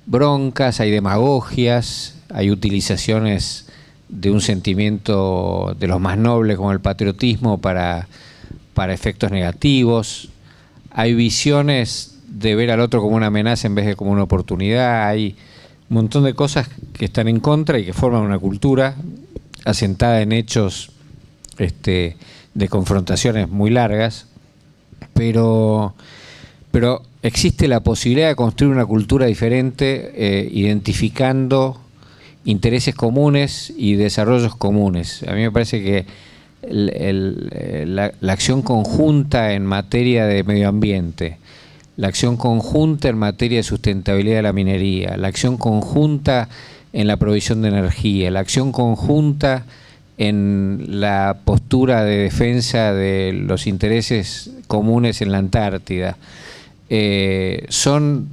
broncas, hay demagogias, hay utilizaciones de un sentimiento de los más nobles como el patriotismo para efectos negativos. Hay visiones de ver al otro como una amenaza en vez de como una oportunidad. Hay un montón de cosas que están en contra y que forman una cultura asentada en hechos de confrontaciones muy largas, pero existe la posibilidad de construir una cultura diferente, identificando intereses comunes y desarrollos comunes. A mí me parece que la acción conjunta en materia de medio ambiente, la acción conjunta en materia de sustentabilidad de la minería, la acción conjunta en la provisión de energía, la acción conjunta en la postura de defensa de los intereses comunes en la Antártida, son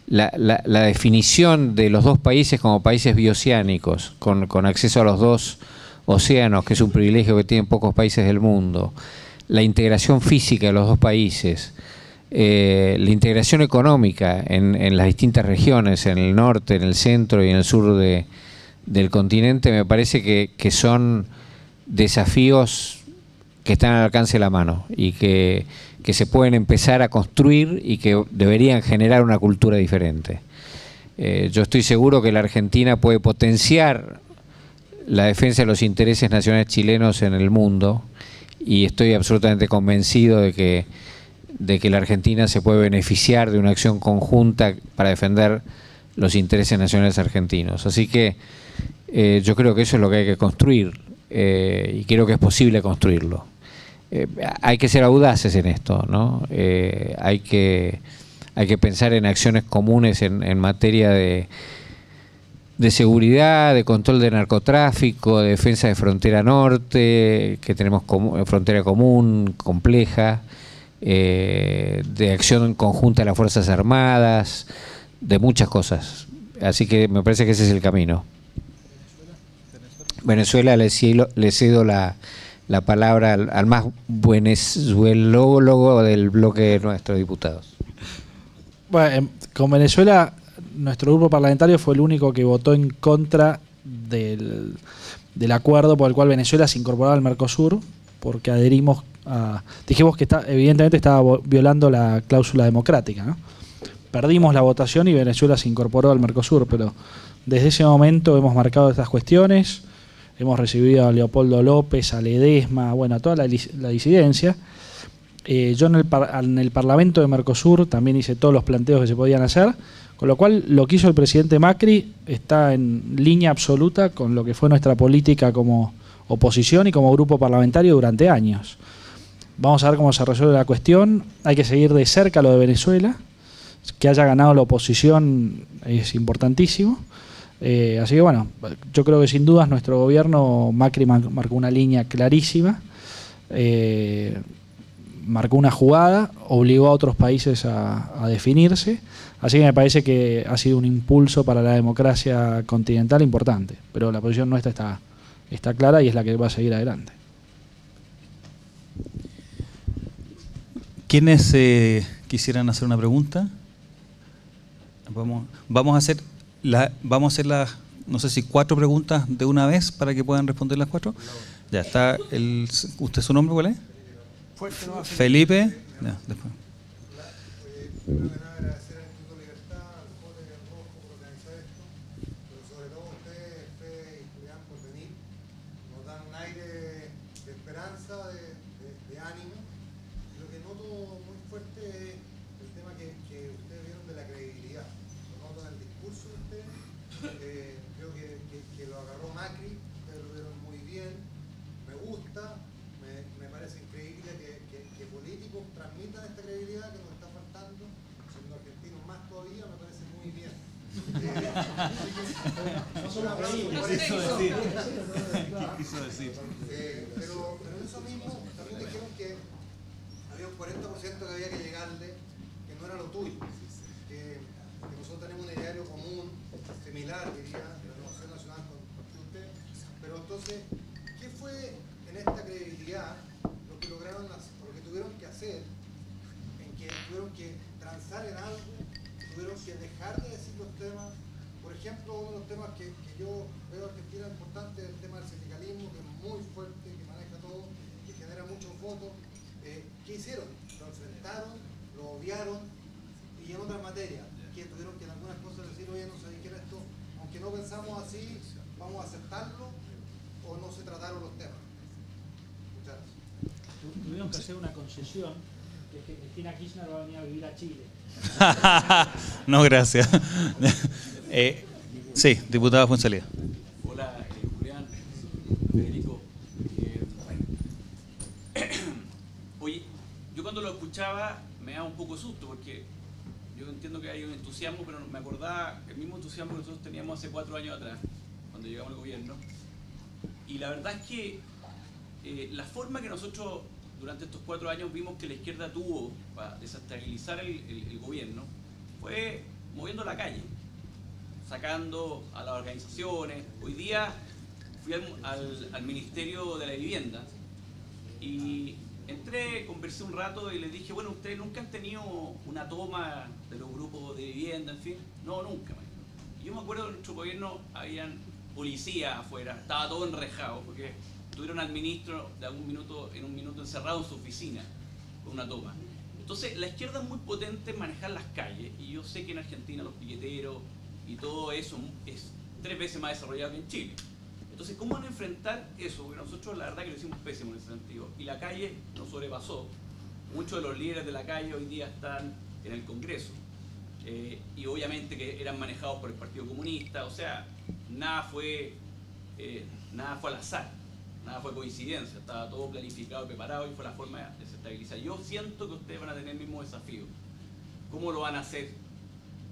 la definición de los dos países como países bioceánicos, con acceso a los dos océanos, que es un privilegio que tienen pocos países del mundo, la integración física de los dos países, la integración económica en las distintas regiones, en el norte, en el centro y en el sur del continente, me parece que son desafíos que están al alcance de la mano y que se pueden empezar a construir y que deberían generar una cultura diferente. Yo estoy seguro que la Argentina puede potenciar la defensa de los intereses nacionales chilenos en el mundo y estoy absolutamente convencido de que la Argentina se puede beneficiar de una acción conjunta para defender los intereses nacionales argentinos. Así que yo creo que eso es lo que hay que construir y creo que es posible construirlo. Hay que ser audaces en esto, ¿no? Hay que pensar en acciones comunes en materia de seguridad, de control de narcotráfico, de defensa de frontera norte, que tenemos frontera común, compleja, de acción conjunta de las Fuerzas Armadas, de muchas cosas. Así que me parece que ese es el camino. Venezuela, le cedo la palabra al más venezuelólogo del bloque de nuestros diputados. Bueno, con Venezuela nuestro grupo parlamentario fue el único que votó en contra del acuerdo por el cual Venezuela se incorporaba al Mercosur, porque adherimos a... Dijimos que evidentemente estaba violando la cláusula democrática, ¿no? Perdimos la votación y Venezuela se incorporó al Mercosur, pero desde ese momento hemos marcado estas cuestiones, hemos recibido a Leopoldo López, a Ledesma, bueno, a toda la disidencia. Yo en el Parlamento de Mercosur también hice todos los planteos que se podían hacer, con lo cual lo que hizo el presidente Macri está en línea absoluta con lo que fue nuestra política como oposición y como grupo parlamentario durante años. Vamos a ver cómo se resuelve la cuestión. Hay que seguir de cerca lo de Venezuela. Que haya ganado la oposición es importantísimo. Así que bueno, yo creo que sin dudas nuestro gobierno, Macri marcó una línea clarísima, marcó una jugada, obligó a otros países a definirse. Así que me parece que ha sido un impulso para la democracia continental importante. Pero la posición nuestra está clara y es la que va a seguir adelante. ¿Quiénes quisieran hacer una pregunta? Vamos a hacer las, no sé si 4 preguntas de una vez para que puedan responder las 4. Ya está. ¿Usted su nombre cuál es? Felipe. Ya, después. Pero en eso mismo también dijeron que había un 40% que había que llegarle, que no era lo tuyo, que nosotros tenemos un ideario común, similar, diría, de la Renovación Nacional con usted. Pero entonces, ¿qué fue en esta credibilidad lo que lograron, lo que tuvieron que hacer, en que tuvieron que transar en algo, tuvieron que dejar de decir los temas? Por ejemplo, uno de los temas que yo veo en Argentina importante es el tema del sindicalismo, que es muy fuerte, que maneja todo, que genera muchos votos. ¿Qué hicieron? Lo enfrentaron, lo obviaron, y en otras materias, que tuvieron que en algunas cosas decir, oye, no se dijeron esto, aunque no pensamos así, vamos a aceptarlo, o no se trataron los temas. Muchas gracias. Tuvieron que hacer una concesión, que es que Cristina Kirchner va a venir a vivir a Chile. No, gracias. Sí, diputada Fuenzalía. Hola, Julián, Federico. Oye, yo cuando lo escuchaba me daba un poco de susto porque yo entiendo que hay un entusiasmo, pero me acordaba el mismo entusiasmo que nosotros teníamos hace 4 años atrás, cuando llegamos al gobierno. Y la verdad es que la forma que nosotros durante estos 4 años vimos que la izquierda tuvo para desestabilizar el gobierno fue moviendo la calle, sacando a las organizaciones. Hoy día fui al Ministerio de la Vivienda y entré, conversé un rato y les dije, bueno, ¿ustedes nunca han tenido una toma de los grupos de vivienda, en fin? No, nunca. Y yo me acuerdo que en nuestro gobierno habían policías afuera, estaba todo enrejado, porque tuvieron al ministro en un minuto encerrado en su oficina con una toma. Entonces, la izquierda es muy potente en manejar las calles, y yo sé que en Argentina los piqueteros y todo eso es 3 veces más desarrollado que en Chile. Entonces, ¿cómo van a enfrentar eso? Porque nosotros la verdad que lo hicimos pésimo en ese sentido. Y la calle nos sobrepasó. Muchos de los líderes de la calle hoy día están en el Congreso. Y obviamente que eran manejados por el Partido Comunista. O sea, nada fue al azar. Nada fue coincidencia. Estaba todo planificado y preparado y fue la forma de desestabilizar. Yo siento que ustedes van a tener el mismo desafío. ¿Cómo lo van a hacer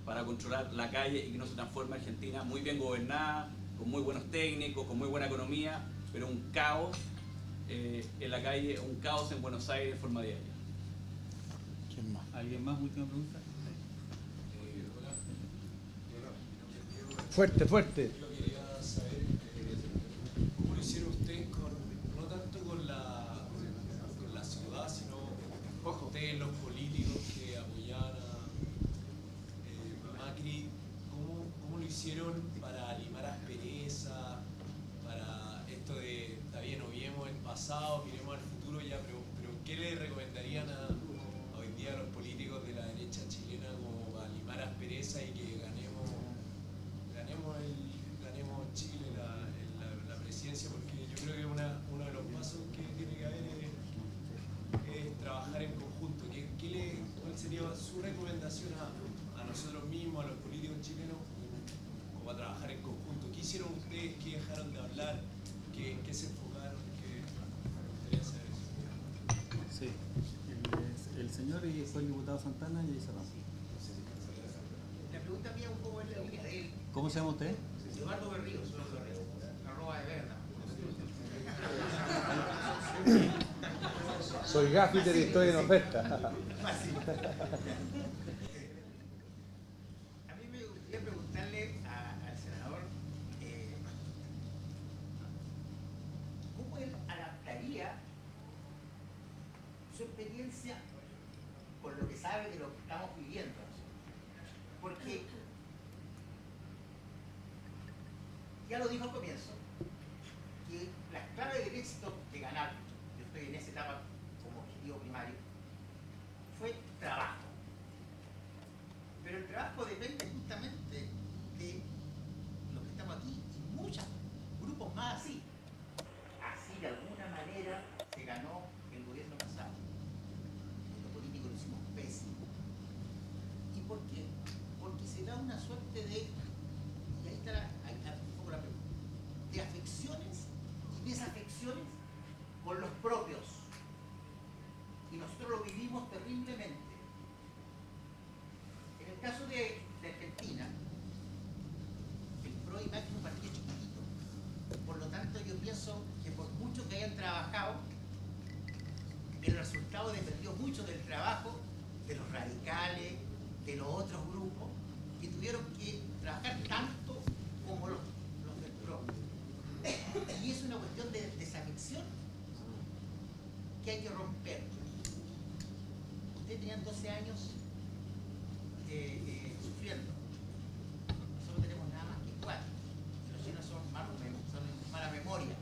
para controlar la calle y que no se transforme Argentina muy bien gobernada, con muy buenos técnicos, con muy buena economía, pero un caos en la calle, un caos en Buenos Aires de forma diaria? ¿Quién más? ¿Alguien más? Última pregunta. Fuerte, fuerte. Yo quería saber cómo lo hicieron ustedes, no tanto con la ciudad, sino ustedes, los políticos que apoyaban a Macri, cómo pasado, miremos al futuro ya, pero ¿qué le recomendarían hoy día a los políticos de la derecha chilena como para limar aspereza y que ganemos Chile la presidencia? Porque yo creo que uno de los pasos que tiene que haber es trabajar en conjunto. ¿Cuál sería su recomendación a nosotros mismos, a los políticos chilenos, como a trabajar en conjunto? ¿Qué hicieron ustedes? ¿Qué dejaron de hablar? ¿Qué se enfocaron? ¿Qué me gustaría saber eso? Sí, el señor y después el diputado Santana y ahí cerramos. La pregunta mía un poco en la línea de él. ¿Cómo se llama usted? Eduardo Berríos, arroba de Verda. Soy gaffiter y estoy en oferta. A mí me gustaría preguntarle al senador cómo él adaptaría su experiencia con lo que sabe de lo que estamos viviendo. Porque ya lo dijo al comienzo, que la clave del éxito de ganar, yo estoy en esa etapa como objetivo primario, fue trabajo. Pero el trabajo depende justamente de los que estamos aquí y muchos grupos más así. Así de alguna manera se ganó el gobierno pasado. Los políticos lo hicimos pésimo. ¿Y por qué? Porque se da una suerte de, y ahí está un poco la pregunta, de afecciones y desafecciones con los propios. Y nosotros lo vivimos terriblemente. En el caso de Argentina, el PRO y Macri es un partido chiquitito. Por lo tanto, yo pienso que por mucho que hayan trabajado, el resultado dependió mucho del trabajo de los radicales, de los otros grupos, que tuvieron que trabajar tanto como los del PRO. Y es una cuestión de desafección que hay que romper. Ustedes tenían 12 años sufriendo. Nosotros tenemos nada más que 4. Los chinos son mala memoria.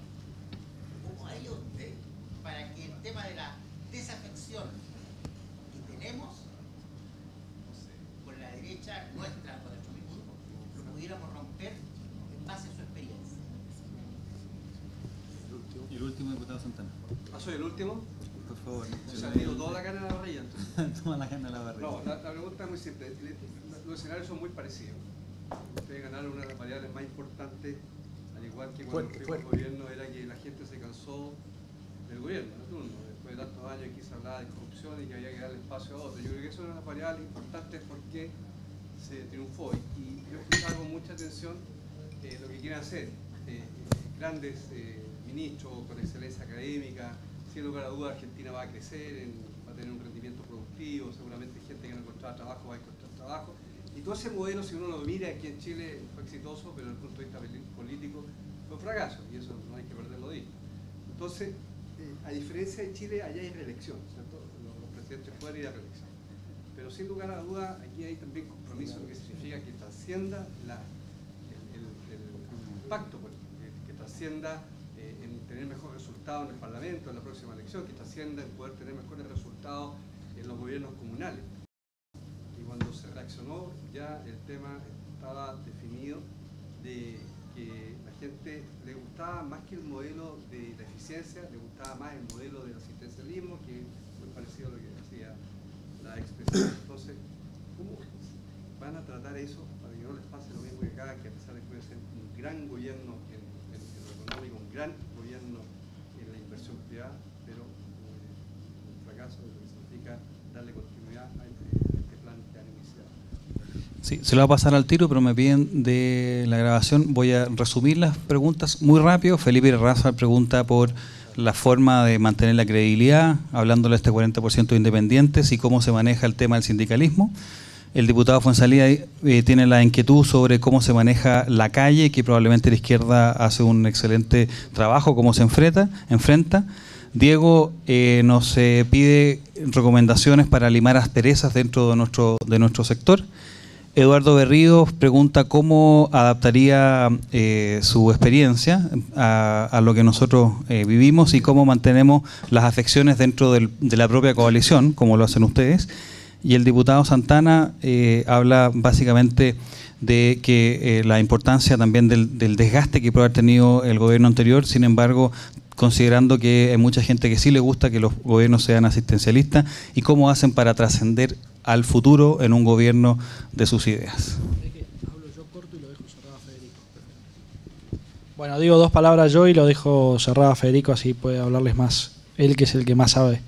¿Cómo ha ido usted para que el tema de la desafección que tenemos con la derecha nuestra, con nuestro mismo grupo, lo pudiéramos romper en base a su experiencia? Y el último, diputado Santana. ¿Soy el último? Por favor. O sea, tiro toda la carne en la barrilla, entonces. Toma la carne a la barriga. No, la pregunta es muy simple. Los escenarios son muy parecidos. Ustedes ganaron una de las variables más importantes, al igual que cuando fuimos al gobierno, era que la gente se cansó del gobierno, de turno. Después de tantos años aquí se hablaba de corrupción y que había que darle espacio a otro. Yo creo que eso es una de las variables importantes porque se triunfó. Y yo escuchaba con mucha atención lo que quieren hacer. Grandes ministros con excelencia académica. Sin lugar a dudas, Argentina va a crecer, va a tener un rendimiento productivo, seguramente gente que no encontraba trabajo va a encontrar trabajo. Y todo ese modelo, si uno lo mira aquí en Chile, fue exitoso, pero desde el punto de vista político fue un fracaso, y eso no hay que perderlo de vista. Entonces, a diferencia de Chile, allá hay reelección, ¿cierto? Los presidentes pueden ir a reelección. Pero sin lugar a dudas, aquí hay también compromiso, lo que significa que trascienda el pacto político, que trascienda en tener mejores resultados en el Parlamento, en la próxima elección, que trascienda en poder tener mejores resultados en los gobiernos comunales. Y cuando se reaccionó, ya el tema estaba definido de que la gente le gustaba más que el modelo de la eficiencia, le gustaba más el modelo del asistencialismo, que es muy parecido a lo que decía la expresión. Entonces, ¿cómo van a tratar eso para que no les pase lo mismo que acá, que a pesar de que puede ser un gran gobierno en lo económico, un gran gobierno en la inversión privada, pero un fracaso de lo que significa darle continuidad a este plan que han iniciado? Sí, se lo va a pasar al tiro, pero me piden de la grabación. Voy a resumir las preguntas muy rápido. Felipe Raza pregunta por la forma de mantener la credibilidad, hablándole de este 40% de independientes y cómo se maneja el tema del sindicalismo. El diputado Fuenzalía tiene la inquietud sobre cómo se maneja la calle, que probablemente la izquierda hace un excelente trabajo, cómo se enfrenta. Diego nos pide recomendaciones para limar asperezas dentro de nuestro sector. Eduardo Berríos pregunta cómo adaptaría su experiencia a lo que nosotros vivimos y cómo mantenemos las afecciones dentro de la propia coalición, como lo hacen ustedes. Y el diputado Santana habla básicamente de que la importancia también del desgaste que puede haber tenido el gobierno anterior, sin embargo, considerando que hay mucha gente que sí le gusta que los gobiernos sean asistencialistas, y cómo hacen para trascender al futuro en un gobierno de sus ideas. Bueno, digo 2 palabras yo y lo dejo cerrado a Federico, así puede hablarles más él, que es el que más sabe.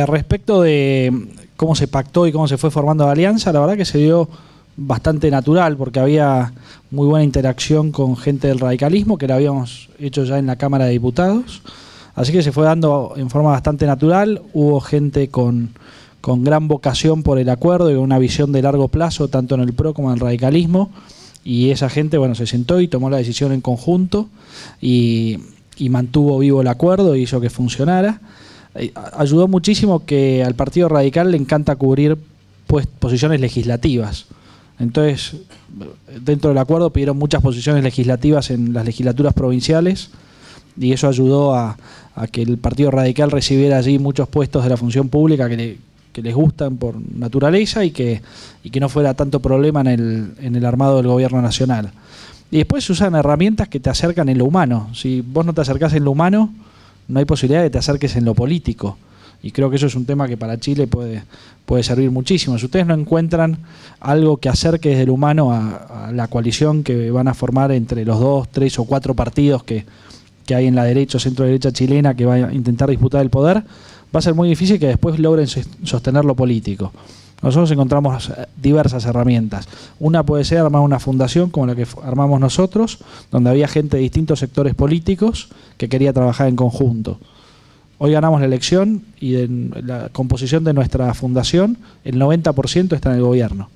Respecto de cómo se pactó y cómo se fue formando la alianza, la verdad que se dio bastante natural, porque había muy buena interacción con gente del radicalismo, que la habíamos hecho ya en la Cámara de Diputados, así que se fue dando en forma bastante natural. Hubo gente con gran vocación por el acuerdo y con una visión de largo plazo, tanto en el PRO como en el radicalismo, y esa gente, bueno, se sentó y tomó la decisión en conjunto y mantuvo vivo el acuerdo y hizo que funcionara. Ayudó muchísimo que al Partido Radical le encanta cubrir posiciones legislativas. Entonces, dentro del acuerdo pidieron muchas posiciones legislativas en las legislaturas provinciales, y eso ayudó a que el Partido Radical recibiera allí muchos puestos de la función pública que les gustan por naturaleza, y que no fuera tanto problema en el armado del gobierno nacional. Y después se usan herramientas que te acercan en lo humano. Si vos no te acercás en lo humano, no hay posibilidad de que te acerques en lo político. Y creo que eso es un tema que para Chile puede servir muchísimo. Si ustedes no encuentran algo que acerque desde el humano a la coalición que van a formar entre los 2, 3 o 4 partidos que hay en la derecha o centro derecha chilena, que va a intentar disputar el poder, va a ser muy difícil que después logren sostener lo político. Nosotros encontramos diversas herramientas. Una puede ser armar una fundación como la que armamos nosotros, donde había gente de distintos sectores políticos que quería trabajar en conjunto. Hoy ganamos la elección y en la composición de nuestra fundación el 90% está en el gobierno.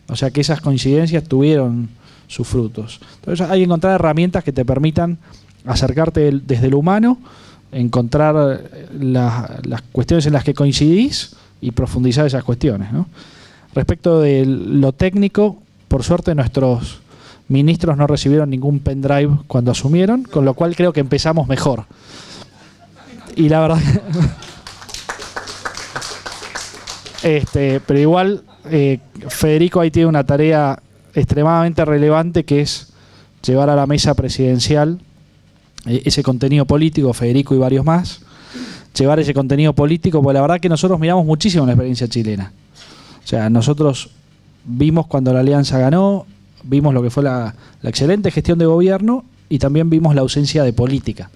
O sea que esas coincidencias tuvieron sus frutos. Entonces hay que encontrar herramientas que te permitan acercarte desde lo humano, encontrar las cuestiones en las que coincidís y profundizar esas cuestiones, ¿no? Respecto de lo técnico, por suerte nuestros ministros no recibieron ningún pendrive cuando asumieron, con lo cual creo que empezamos mejor. Y la verdad pero igual Federico ahí tiene una tarea extremadamente relevante, que es llevar a la mesa presidencial ese contenido político, Federico y varios más, llevar ese contenido político, porque la verdad que nosotros miramos muchísimo la experiencia chilena. O sea, nosotros vimos cuando la Alianza ganó, vimos lo que fue la excelente gestión de gobierno, y también vimos la ausencia de política.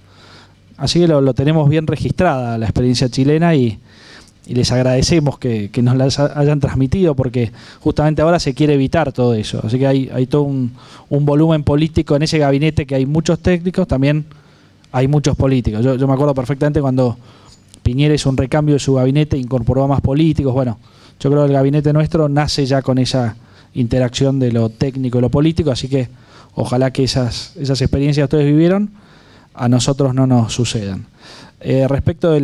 Así que lo tenemos bien registrada la experiencia chilena, y les agradecemos que nos la hayan transmitido, porque justamente ahora se quiere evitar todo eso. Así que hay todo un volumen político en ese gabinete, que hay muchos técnicos, también hay muchos políticos. Yo me acuerdo perfectamente cuando Piñera hizo un recambio de su gabinete, incorporó a más políticos. Bueno, yo creo que el gabinete nuestro nace ya con esa interacción de lo técnico y lo político, así que ojalá que esas experiencias que ustedes vivieron a nosotros no nos sucedan. Respecto de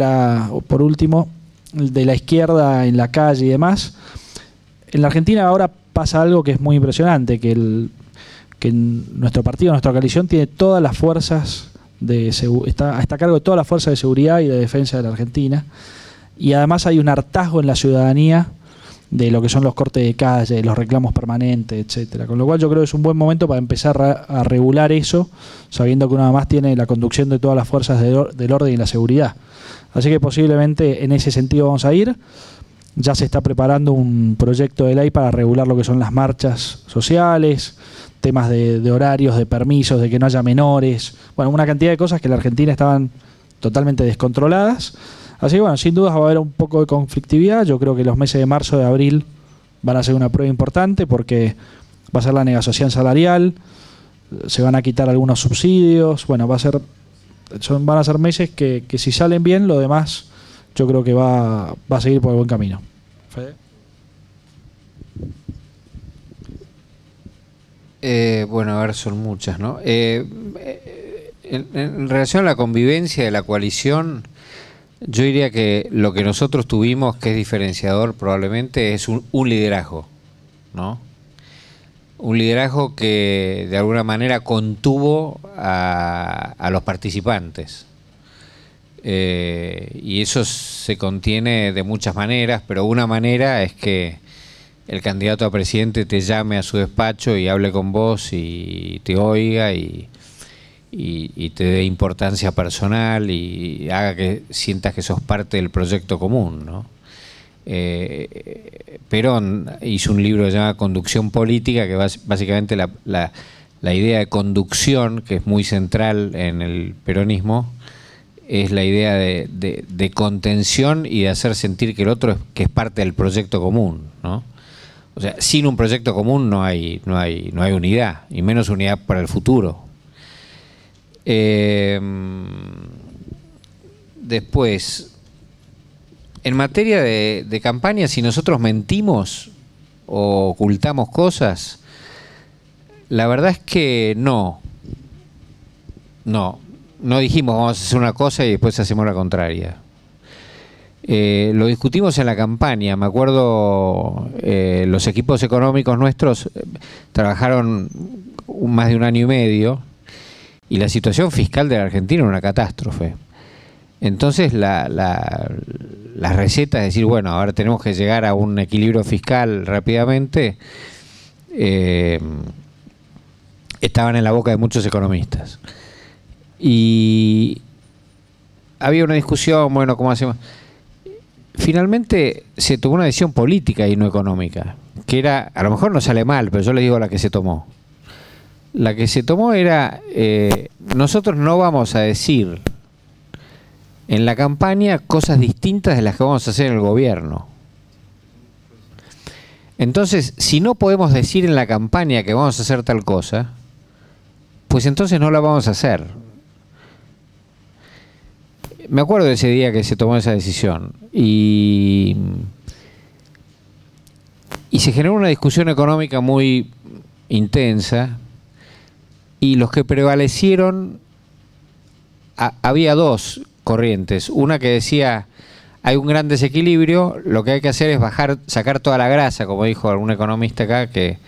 por último, de la izquierda en la calle y demás, en la Argentina ahora pasa algo que es muy impresionante, que nuestro partido, nuestra coalición, tiene todas las fuerzas está a cargo de todas las fuerzas de seguridad y de defensa de la Argentina, y además hay un hartazgo en la ciudadanía de lo que son los cortes de calle, los reclamos permanentes, etcétera. Con lo cual yo creo que es un buen momento para empezar a regular eso, sabiendo que uno además tiene la conducción de todas las fuerzas del orden y la seguridad. Así que posiblemente en ese sentido vamos a ir. Ya se está preparando un proyecto de ley para regular lo que son las marchas sociales, temas de horarios, de permisos, de que no haya menores. Bueno, una cantidad de cosas que en la Argentina estaban totalmente descontroladas. Así que bueno, sin dudas va a haber un poco de conflictividad. Yo creo que los meses de marzo, de abril van a ser una prueba importante, porque va a ser la negociación salarial, se van a quitar algunos subsidios. Bueno, van a ser meses que si salen bien, lo demás yo creo que va a seguir por el buen camino. ¿Fede? Bueno, a ver, son muchas, ¿no? En relación a la convivencia de la coalición, yo diría que lo que nosotros tuvimos, que es diferenciador probablemente, es un liderazgo, ¿no? un liderazgo que de alguna manera contuvo a los participantes. Y eso se contiene de muchas maneras, pero una manera es que el candidato a presidente te llame a su despacho y hable con vos y te oiga y te dé importancia personal y haga que sientas que sos parte del proyecto común, ¿no? Perón hizo un libro llamado Conducción Política, que básicamente la idea de conducción, que es muy central en el peronismo, es la idea de contención y de hacer sentir que el otro que es parte del proyecto común, ¿no? O sea, sin un proyecto común no hay unidad, y menos unidad para el futuro. Después, en materia de campaña, si nosotros mentimos o ocultamos cosas, la verdad es que no dijimos vamos a hacer una cosa y después hacemos la contraria. Lo discutimos en la campaña. Me acuerdo, los equipos económicos nuestros trabajaron más de 1 año y medio y la situación fiscal de la Argentina era una catástrofe. Entonces la receta es decir, bueno, ahora tenemos que llegar a un equilibrio fiscal rápidamente, estaban en la boca de muchos economistas. Y había una discusión, bueno, ¿cómo hacemos? Finalmente se tomó una decisión política y no económica, que era, a lo mejor no sale mal, pero yo les digo la que se tomó. La que se tomó era, nosotros no vamos a decir en la campaña cosas distintas de las que vamos a hacer en el gobierno. Entonces, si no podemos decir en la campaña que vamos a hacer tal cosa, pues entonces no la vamos a hacer. Me acuerdo de ese día que se tomó esa decisión y se generó una discusión económica muy intensa y los que prevalecieron, había dos corrientes. Una que decía hay un gran desequilibrio, lo que hay que hacer es sacar toda la grasa, como dijo algún economista acá, que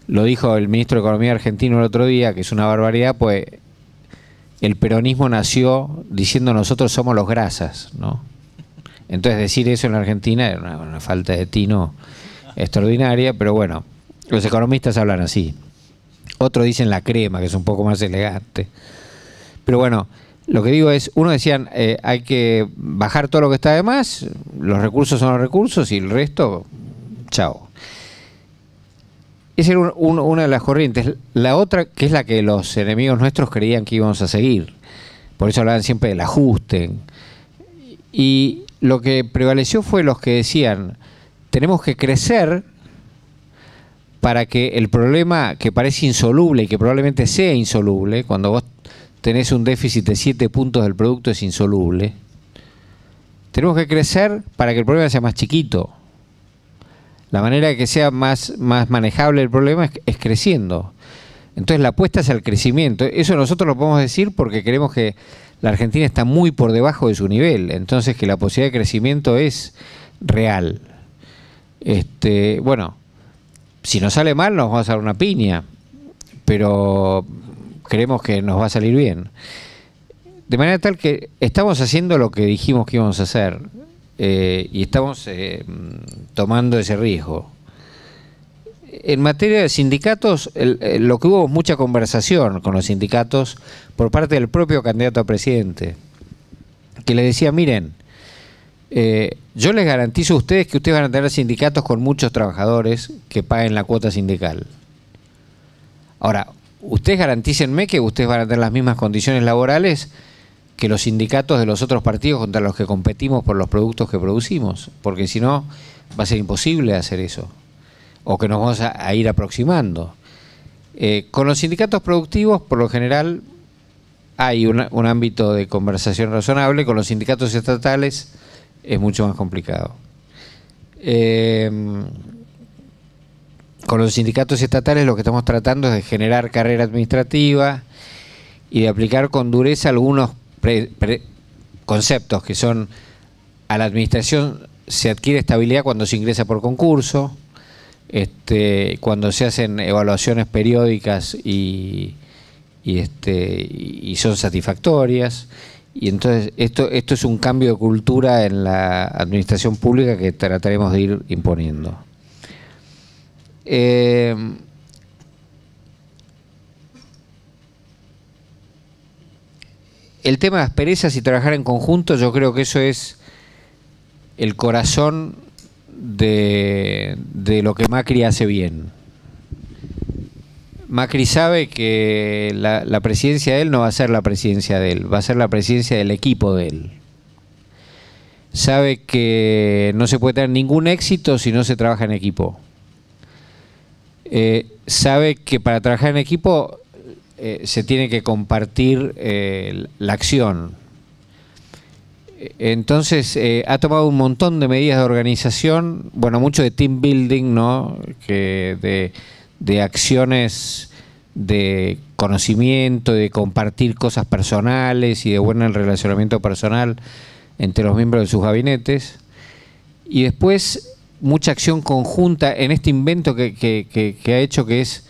lo dijo el ministro de Economía argentino el otro día, que es una barbaridad, pues el peronismo nació diciendo nosotros somos los grasas, ¿no? Entonces decir eso en la Argentina era una falta de tino extraordinaria, pero bueno, los economistas hablan así. Otros dicen la crema, que es un poco más elegante. Pero bueno, lo que digo es, uno decían, hay que bajar todo lo que está de más, los recursos son los recursos y el resto, chao. Esa era una de las corrientes. La otra, que es la que los enemigos nuestros creían que íbamos a seguir. Por eso hablaban siempre del ajuste. Y lo que prevaleció fue los que decían, tenemos que crecer para que el problema que parece insoluble y que probablemente sea insoluble, cuando vos tenés un déficit de 7 puntos del producto es insoluble, tenemos que crecer para que el problema sea más chiquito. La manera de que sea más manejable el problema es creciendo. Entonces la apuesta es al crecimiento. Eso nosotros lo podemos decir porque creemos que la Argentina está muy por debajo de su nivel. Entonces que la posibilidad de crecimiento es real. Bueno, si nos sale mal nos vamos a dar una piña, pero creemos que nos va a salir bien. De manera tal que estamos haciendo lo que dijimos que íbamos a hacer. Y estamos tomando ese riesgo. En materia de sindicatos, lo que hubo mucha conversación con los sindicatos por parte del propio candidato a presidente, que le decía, miren, yo les garantizo a ustedes que ustedes van a tener sindicatos con muchos trabajadores que paguen la cuota sindical. Ahora, ustedes garantícenme que ustedes van a tener las mismas condiciones laborales que los sindicatos de los otros partidos contra los que competimos por los productos que producimos, porque si no va a ser imposible hacer eso, o que nos vamos a ir aproximando. Con los sindicatos productivos, por lo general, hay un ámbito de conversación razonable. Con los sindicatos estatales es mucho más complicado. Con los sindicatos estatales lo que estamos tratando es de generar carrera administrativa y de aplicar con dureza algunos conceptos que son: a la administración se adquiere estabilidad cuando se ingresa por concurso, cuando se hacen evaluaciones periódicas y son satisfactorias. Y entonces esto es un cambio de cultura en la administración pública que trataremos de ir imponiendo. El tema de asperezas y trabajar en conjunto, yo creo que eso es el corazón de lo que Macri hace bien. Macri sabe que la presidencia de él no va a ser la presidencia de él, va a ser la presidencia del equipo de él. Sabe que no se puede tener ningún éxito si no se trabaja en equipo. Sabe que para trabajar en equipo se tiene que compartir la acción. Entonces ha tomado un montón de medidas de organización, bueno, mucho de team building, ¿no? De acciones de conocimiento, de compartir cosas personales y de buen relacionamiento personal entre los miembros de sus gabinetes. Y después mucha acción conjunta en este invento que ha hecho, que es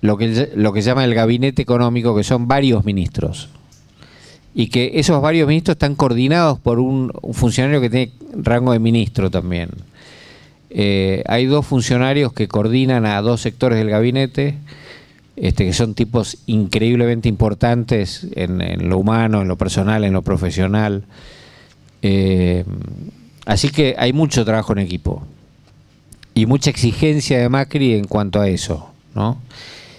lo que llama el gabinete económico, que son varios ministros. Y que esos varios ministros están coordinados por un funcionario que tiene rango de ministro también. Hay dos funcionarios que coordinan a dos sectores del gabinete, que son tipos increíblemente importantes en lo humano, en lo personal, en lo profesional. Así que hay mucho trabajo en equipo y mucha exigencia de Macri en cuanto a eso, ¿no?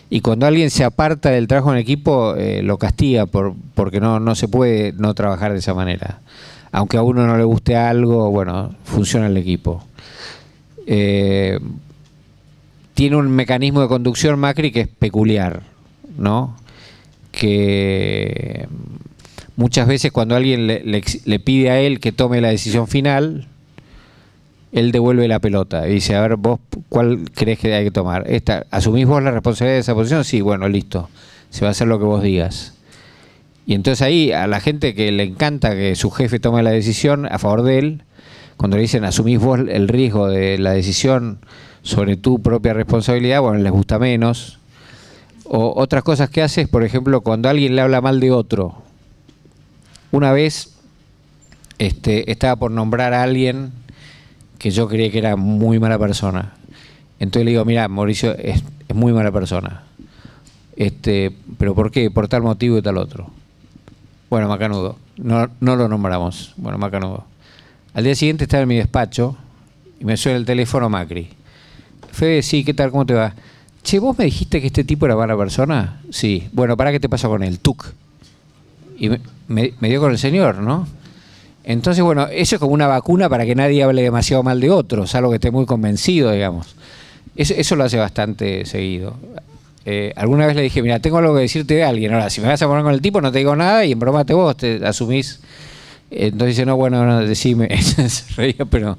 Y cuando alguien se aparta del trabajo en equipo, lo castiga porque no se puede no trabajar de esa manera. Aunque a uno no le guste algo, bueno, funciona el equipo. Tiene un mecanismo de conducción Macri que es peculiar, ¿no? Que muchas veces cuando alguien le pide a él que tome la decisión final, él devuelve la pelota y dice, a ver, vos, ¿cuál crees que hay que tomar? ¿Asumís vos la responsabilidad de esa posición? Sí, bueno, listo, se va a hacer lo que vos digas. Y entonces ahí a la gente que le encanta que su jefe tome la decisión a favor de él, cuando le dicen, asumís vos el riesgo de la decisión sobre tu propia responsabilidad, bueno, les gusta menos. O otras cosas que hace es, por ejemplo, cuando alguien le habla mal de otro. Una vez estaba por nombrar a alguien que yo creía que era muy mala persona. Entonces le digo, mira, Mauricio es muy mala persona. ¿Pero por qué? Por tal motivo y tal otro. Bueno, macanudo. No lo nombramos. Bueno, macanudo. Al día siguiente estaba en mi despacho y me suena el teléfono Macri. Fede, sí, ¿qué tal? ¿Cómo te va? Che, ¿vos me dijiste que este tipo era mala persona? Sí. Bueno, ¿para qué te pasa con él? Tuc. Y me dio con el señor, ¿no? Entonces, bueno, eso es como una vacuna para que nadie hable demasiado mal de otros, algo que esté muy convencido, digamos. Eso lo hace bastante seguido. Alguna vez le dije, mira, tengo algo que decirte de alguien. Ahora, si me vas a poner con el tipo, no te digo nada y embromate vos, te asumís. Entonces dice, no, bueno, decime. Se reía, pero...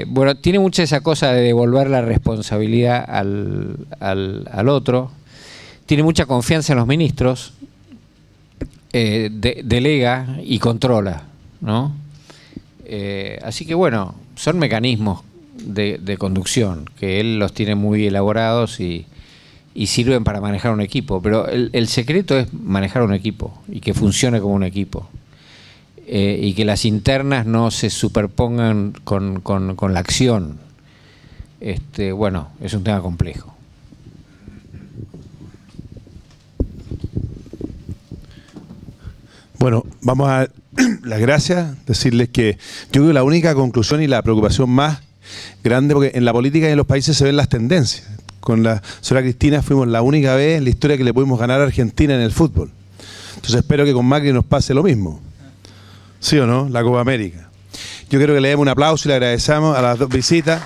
bueno, tiene mucha esa cosa de devolver la responsabilidad al otro. Tiene mucha confianza en los ministros. Delega y controla, ¿no? Así que bueno, son mecanismos de conducción que él los tiene muy elaborados y sirven para manejar un equipo, pero el secreto es manejar un equipo y que funcione como un equipo, y que las internas no se superpongan con la acción. Bueno, es un tema complejo. Bueno, vamos a dar las gracias, decirles que yo creo que la única conclusión y la preocupación más grande, porque en la política y en los países se ven las tendencias. Con la señora Cristina fuimos la única vez en la historia que le pudimos ganar a Argentina en el fútbol. Entonces espero que con Macri nos pase lo mismo. ¿Sí o no? La Copa América. Yo quiero que le demos un aplauso y le agradecemos a las dos visitas.